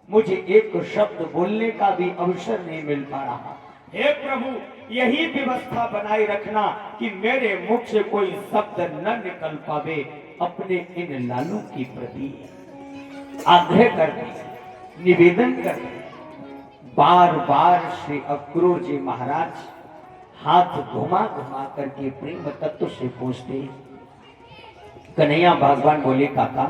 Speaker 1: मुझे एक शब्द बोलने का भी अवसर नहीं मिल पा रहा। हे प्रभु यही व्यवस्था बनाए रखना कि मेरे मुख से कोई शब्द न निकल पावे। अपने इन लालों की प्रति आग्रह करते, निवेदन करते, बार बार श्री अक्रूर जी महाराज हाथ घुमा घुमा करके प्रेम तत्व से पूछते। कन्हैया भगवान बोले काका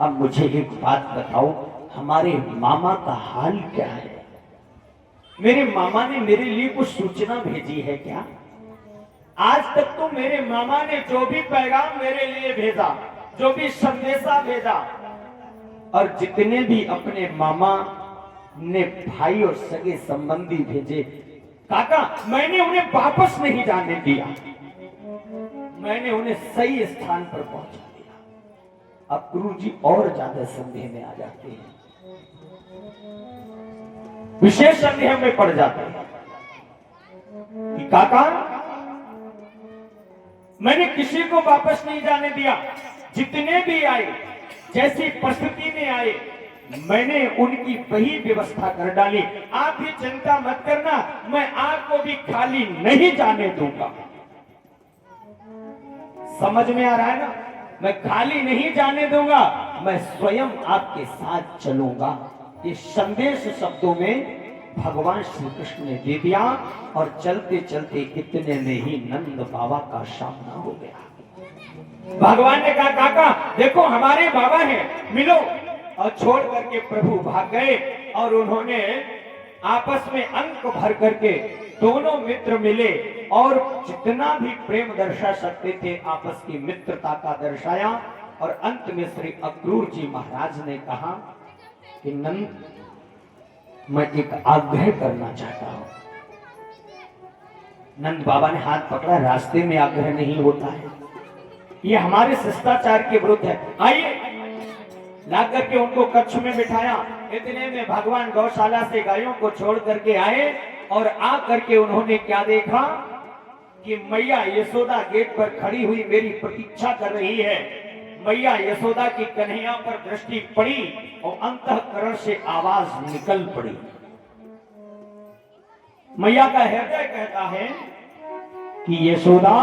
Speaker 1: अब मुझे एक बात बताओ, हमारे मामा का हाल क्या है? मेरे मामा ने मेरे लिए कुछ सूचना भेजी है क्या? आज तक तो मेरे मामा ने जो भी पैगाम मेरे लिए भेजा, जो भी संदेशा भेजा, और जितने भी अपने मामा ने भाई और सगे संबंधी भेजे, काका मैंने उन्हें वापस नहीं जाने दिया, मैंने उन्हें सही स्थान पर पहुंचा दिया। अक्रूर जी और ज्यादा संदेह में आ जाते हैं। विशेष संदेह में पड़ जाते हैं कि काका, मैंने किसी को वापस नहीं जाने दिया। जितने भी आए, जैसी परिस्थिति में आए, मैंने उनकी वही व्यवस्था कर डाली। आप भी चिंता मत करना, मैं आपको भी खाली नहीं जाने दूंगा। समझ में आ रहा है ना? मैं खाली नहीं जाने दूंगा, मैं स्वयं आपके साथ चलूंगा। ये संदेश शब्दों में भगवान श्री कृष्ण ने दे दिया और चलते चलते इतने में ही नंद बाबा का सामना हो गया। भगवान ने कहा, काका देखो हमारे बाबा हैं, मिलो। और छोड़ करके प्रभु भाग गए और उन्होंने आपस में अंक भर करके दोनों मित्र मिले और जितना भी प्रेम दर्शा सकते थे आपस की मित्रता का दर्शाया। और अंत में श्री अक्रूर जी महाराज ने कहा कि नंद, मैं एक आग्रह करना चाहता हूं। नंद बाबा ने हाथ पकड़ा, रास्ते में आग्रह नहीं होता है, ये हमारे शिष्टाचार के विरुद्ध है। आइए, ला करके उनको कक्ष में बिठाया। इतने में भगवान गौशाला से गायों को छोड़ करके आए और आ करके उन्होंने क्या देखा कि मैया यशोदा गेट पर खड़ी हुई मेरी प्रतीक्षा कर रही है। मैया यशोदा की कन्हैया पर दृष्टि पड़ी और अंतःकरण से आवाज निकल पड़ी। मैया का हृदय कहता है कि यशोदा,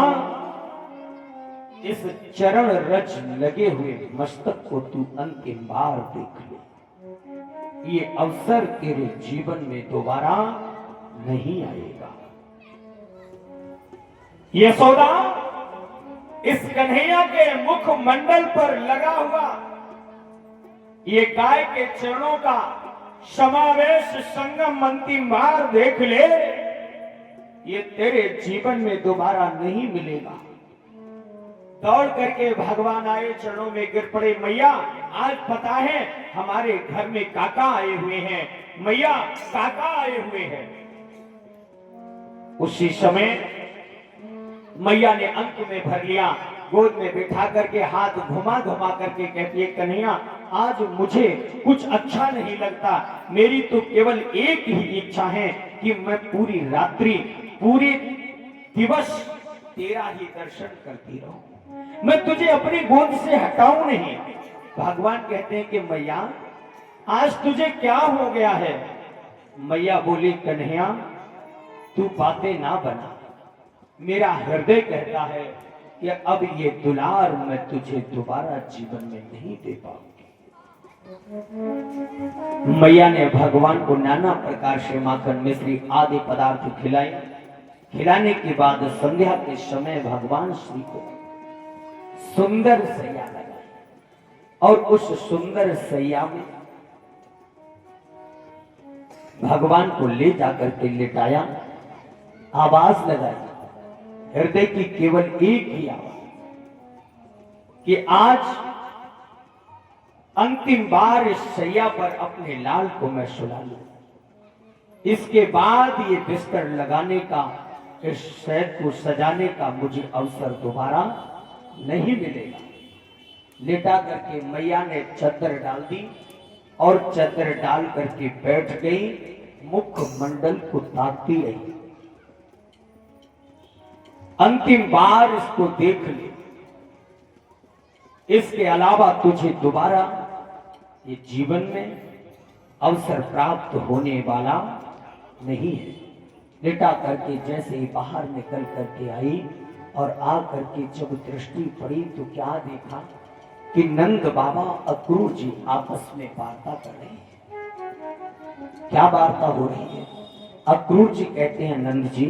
Speaker 1: इस चरण रज लगे हुए मस्तक को तू अंतिम बार देख ले। ये अवसर तेरे जीवन में दोबारा नहीं आएगा। यशोदा, इस कन्हैया के मुख मंडल पर लगा हुआ ये गाय के चरणों का समावेश संगम अंतिम बार देख ले। ये तेरे जीवन में दोबारा नहीं मिलेगा। दौड़ करके भगवान आए, चरणों में गिर पड़े। मैया, आज पता है हमारे घर में काका आए हुए हैं। मैया, काका आए हुए हैं। उसी समय मैया ने अंक में भर लिया, गोद में बिठा करके हाथ घुमा घुमा करके कहती है, कन्हैया आज मुझे कुछ अच्छा नहीं लगता। मेरी तो केवल एक ही इच्छा है कि मैं पूरी रात्रि, पूरे दिवस तेरा ही दर्शन करती रहूं, मैं तुझे अपनी गोद से हटाऊं नहीं। भगवान कहते हैं कि मैया, आज तुझे क्या हो गया है? मैया बोली, कन्हैया तू बातें ना बना, मेरा हृदय कहता है कि अब ये दुलार मैं तुझे दोबारा जीवन में नहीं दे पाऊंगी। मैया ने भगवान को नाना प्रकार से माखन, मिश्री आदि पदार्थ खिलाए। खिलाने के बाद संध्या के समय भगवान श्री को सुंदर सैया लगाई और उस सुंदर सैया में भगवान को ले जाकर के लिटाया। आवाज लगाई, हृदय की केवल एक ही आवाज कि आज अंतिम बार इस सैया पर अपने लाल को मैं सुला लूं। इसके बाद ये बिस्तर लगाने का, इस शैद को सजाने का मुझे अवसर दोबारा नहीं मिलेगा। लेटा करके मैया ने चादर डाल दी और चादर डाल करके बैठ गई, मुख मंडल को ताकती रही। अंतिम बार इसको देख ले, इसके अलावा तुझे दोबारा ये जीवन में अवसर प्राप्त होने वाला नहीं है। लेटा करके जैसे ही बाहर निकल करके आई और आ करके जब दृष्टि पड़ी तो क्या देखा कि नंद बाबा अक्रूर जी आपस में वार्ता कर रहे हैं। क्या वार्ता हो रही है? अक्रूर जी कहते हैं, नंद जी,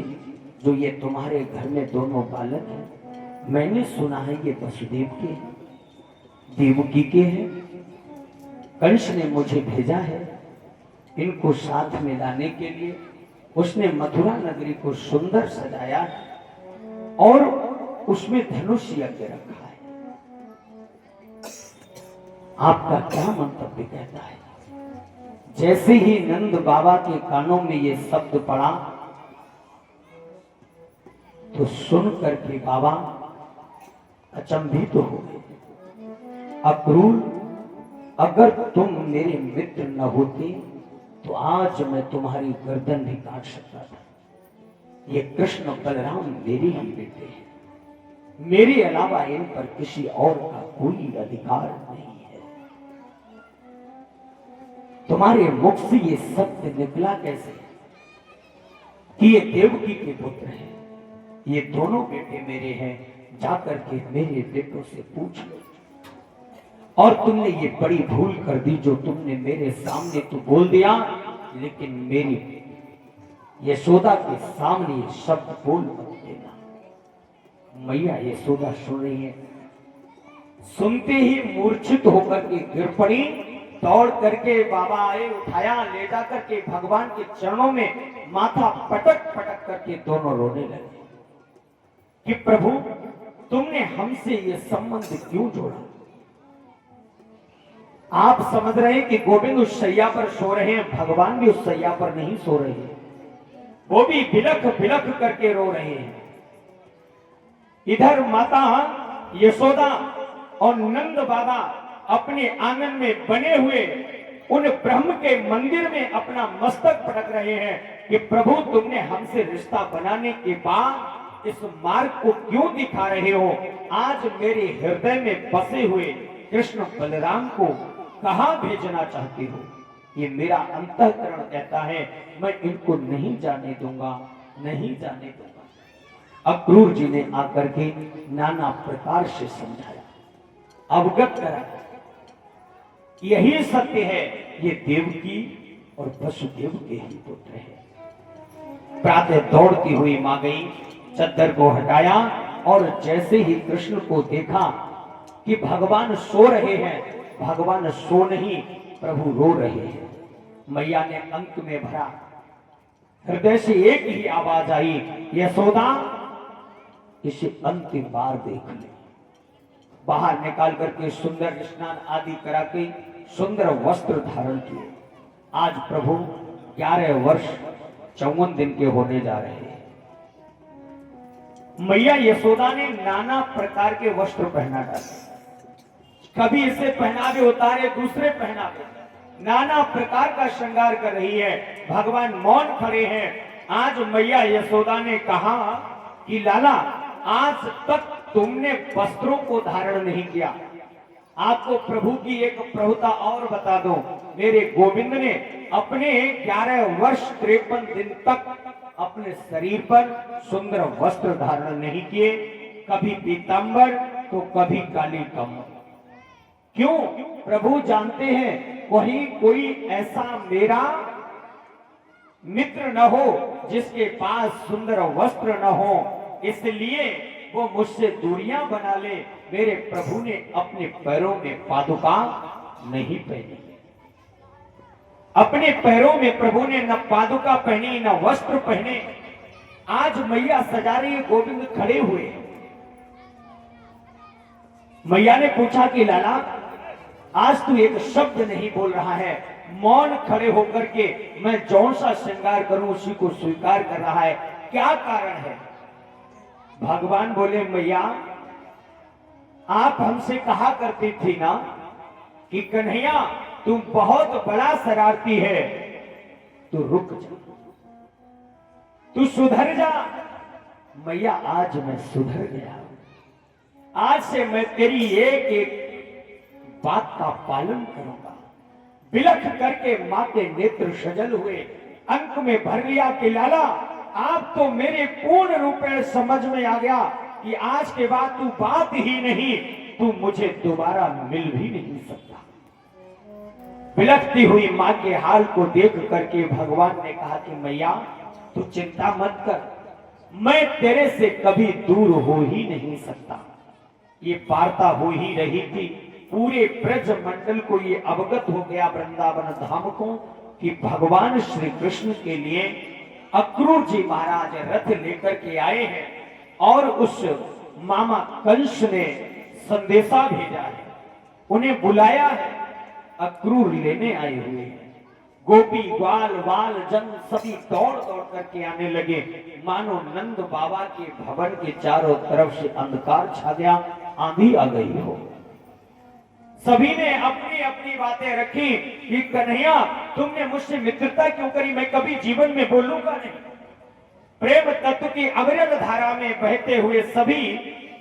Speaker 1: जो ये तुम्हारे घर में दोनों बालक हैं, मैंने सुना है ये वसुदेव के हैं, देवकी के हैं। कंस ने मुझे भेजा है इनको साथ में लाने के लिए। उसने मथुरा नगरी को सुंदर सजाया और उसमें धनुष यज्ञ रखा है। आपका क्या मंतव्य कहता है? जैसे ही नंद बाबा के कानों में ये शब्द पड़ा तो सुन करके बाबा अचंभित तो हो गए। अक्रूर, अगर तुम मेरे मित्र न होते तो आज मैं तुम्हारी गर्दन भी काट सकता था। ये कृष्ण बलराम मेरे ही बेटे हैं, मेरे अलावा इन पर किसी और का कोई अधिकार नहीं है। तुम्हारे मुख से ये सत्य निकला कैसे कि ये देवकी के पुत्र हैं? ये दोनों बेटे मेरे हैं, जाकर के मेरे बेटों से पूछ लो। और तुमने ये बड़ी भूल कर दी जो तुमने मेरे सामने तो बोल दिया, लेकिन मेरी यशोदा के सामने ये शब्द बोल मत देना। मैया यशोदा सुन रही है, सुनते ही मूर्छित होकर के गिर पड़ी। दौड़ करके बाबा आए, उठाया, ले जा करके भगवान के चरणों में माथा पटक पटक करके दोनों रोने लगे कि प्रभु तुमने हमसे ये संबंध क्यों जोड़ा? आप समझ रहे हैं कि गोविंद उस सैया पर सो रहे हैं, भगवान भी उस सैया पर नहीं सो रहे हैं, वो भी बिलख बिलख करके रो रहे हैं। इधर माता यशोदा और नंद बाबा अपने आंगन में बने हुए उन ब्रह्म के मंदिर में अपना मस्तक पटक रहे हैं कि प्रभु तुमने हमसे रिश्ता बनाने के बाद इस मार्ग को क्यों दिखा रहे हो? आज मेरे हृदय में बसे हुए कृष्ण बलराम को कहां भेजना चाहते हो? ये मेरा अंतःकरण कहता है मैं इनको नहीं जाने दूंगा, नहीं जाने दूंगा। अक्रूर जी ने आकर के नाना प्रकार से समझाया, अवगत कराया, यही सत्य है, ये देवकी और वसुदेव के ही पुत्र है। प्रातः दौड़ती हुई मां गई, चद्दर को हटाया और जैसे ही कृष्ण को देखा कि भगवान सो रहे हैं, भगवान सो नहीं प्रभु रो रहे हैं, मैया ने अंक में भरा। हृदय से एक ही आवाज आई, यशोदा इसे अंतिम बार देख ले। बाहर निकाल करके सुंदर स्नान आदि करा के सुंदर वस्त्र धारण किए। आज प्रभु 11 वर्ष 54 दिन के होने जा रहे हैं। मैया यशोदा ने नाना प्रकार के वस्त्र पहना डाले, कभी इसे पहनावे उतारे, दूसरे पहनावे, नाना प्रकार का श्रृंगार कर रही है। भगवान मौन खड़े हैं। आज मैया यशोदा ने कहा कि लाला आज तक तुमने वस्त्रों को धारण नहीं किया। आपको प्रभु की एक प्रभुता और बता दो, मेरे गोविंद ने अपने 11 वर्ष 53 दिन तक अपने शरीर पर सुंदर वस्त्र धारण नहीं किए, कभी पीतांबर तो कभी काली कमल। क्यों? प्रभु जानते हैं वही कोई ऐसा मेरा मित्र न हो जिसके पास सुंदर वस्त्र न हो, इसलिए वो मुझसे दूरियां बना ले। मेरे प्रभु ने अपने पैरों में पादुका नहीं पहनी, अपने पैरों में प्रभु ने न पादुका पहनी न वस्त्र पहने। आज मैया सजा रही, गोविंद खड़े हुए। मैया ने पूछा कि लाला आज तू एक शब्द नहीं बोल रहा है, मौन खड़े होकर के मैं जौन सा श्रृंगार करूं उसी को स्वीकार कर रहा है, क्या कारण है? भगवान बोले, मैया आप हमसे कहा करती थी ना कि कन्हैया तुम बहुत बड़ा शरारती है, तो रुक जा, तू सुधर जा। मैया आज मैं सुधर गया, आज से मैं तेरी एक एक बात का पालन करूंगा। बिलख करके मां के नेत्र सजल हुए, अंक में भर लिया कि लाला आप तो मेरे पूर्ण रूप में समझ में आ गया कि आज के बाद तू बात ही नहीं, तू मुझे दोबारा मिल भी नहीं सकता। बिलखती हुई मां के हाल को देख करके भगवान ने कहा कि मैया तू चिंता मत कर, मैं तेरे से कभी दूर हो ही नहीं सकता। ये वार्ता हो ही रही थी, पूरे ब्रज मंडल को ये अवगत हो गया, वृंदावन धाम को, कि भगवान श्री कृष्ण के लिए अक्रूर जी महाराज रथ लेकर के आए हैं और उस मामा कंस ने संदेशा भेजा है, उन्हें बुलाया है, अक्रूर लेने आए हुए हैं। गोपी ग्वाल बाल जन सभी दौड़ दौड़ करके आने लगे, मानो नंद बाबा के भवन के चारों तरफ से अंधकार छा गया, आंधी आ गई हो। सभी ने अपनी अपनी बातें रखी कि कन्हैया तुमने मुझसे मित्रता क्यों करी? मैं कभी जीवन में बोलूंगा नहीं। प्रेम तत्व की अविरल धारा में बहते हुए सभी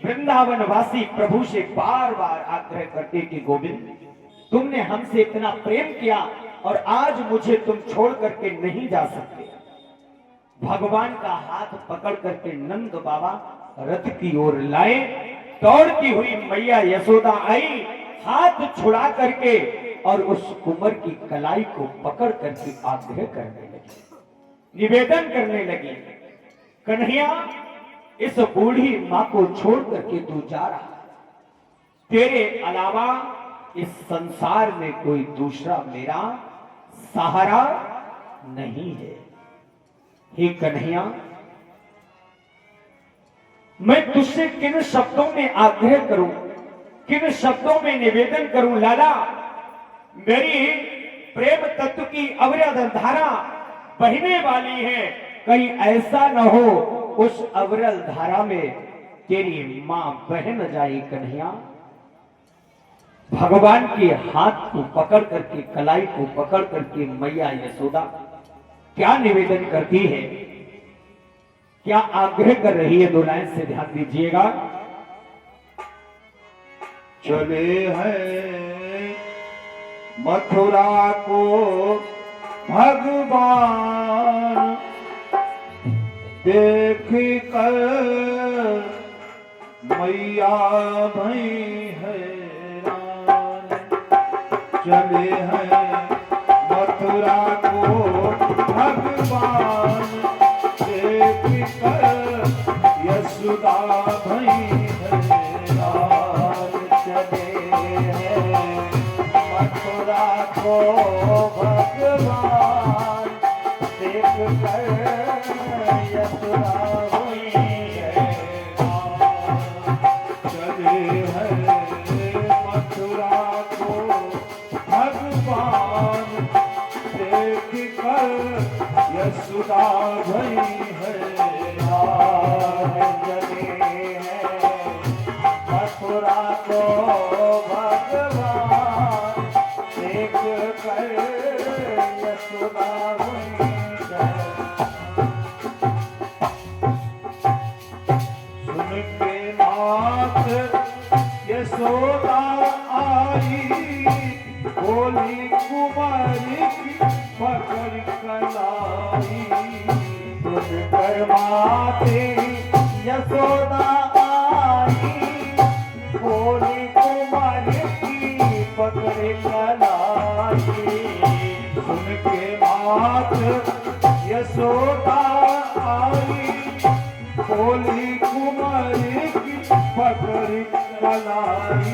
Speaker 1: वृंदावन वासी प्रभु से बार बार आग्रह करते कि गोविंद, तुमने हमसे इतना प्रेम किया और आज मुझे तुम छोड़ करके नहीं जा सकते। भगवान का हाथ पकड़ करके नंद बाबा रथ की ओर लाए। दौड़ती हुई मैया यशोदा आई, हाथ छुड़ा करके और उस कुंवर की कलाई को पकड़ करके आग्रह करने लगी, निवेदन करने लगी, कन्हैया, इस बूढ़ी मां को छोड़ करके तू जा रहा, तेरे अलावा इस संसार में कोई दूसरा मेरा सहारा नहीं है। हे कन्हैया, मैं तुझसे किन शब्दों में आग्रह करूं, किन शब्दों में निवेदन करूं? लाला, मेरी प्रेम तत्व की अविरल धारा बहने वाली है, कहीं ऐसा न हो उस अविरल धारा में तेरी मां बह न जाए। कन्हैया, भगवान के हाथ को पकड़ करके, कलाई को पकड़ करके मैया यशोदा क्या निवेदन करती है, क्या आग्रह कर रही है? दो लाइन से ध्यान दीजिएगा।
Speaker 2: चले हैं मथुरा को भगवान, देख कर मैया भई हैरान। चले हैं मथुरा को भगवान, देख कर यशोदा भई हैरान। चले हैं मथुरा को भगवान, देख कर यशोदा भई हैरान। चले हैं मथुरा को भगवान, देख कर यशोदा भई हैरान। चले हैं मथुरा को भगवान, देख कर यशोदा भई हैरान। सुन के नाथ यशोदा आई, बोली कुमारी की पकड़ कलाई। सुनकर माते यशोदा आई, बोली कुमारी की पकड़ कलाई। सुन के मात यशोदा आई, बोली कुमारी की पकड़ कलाई।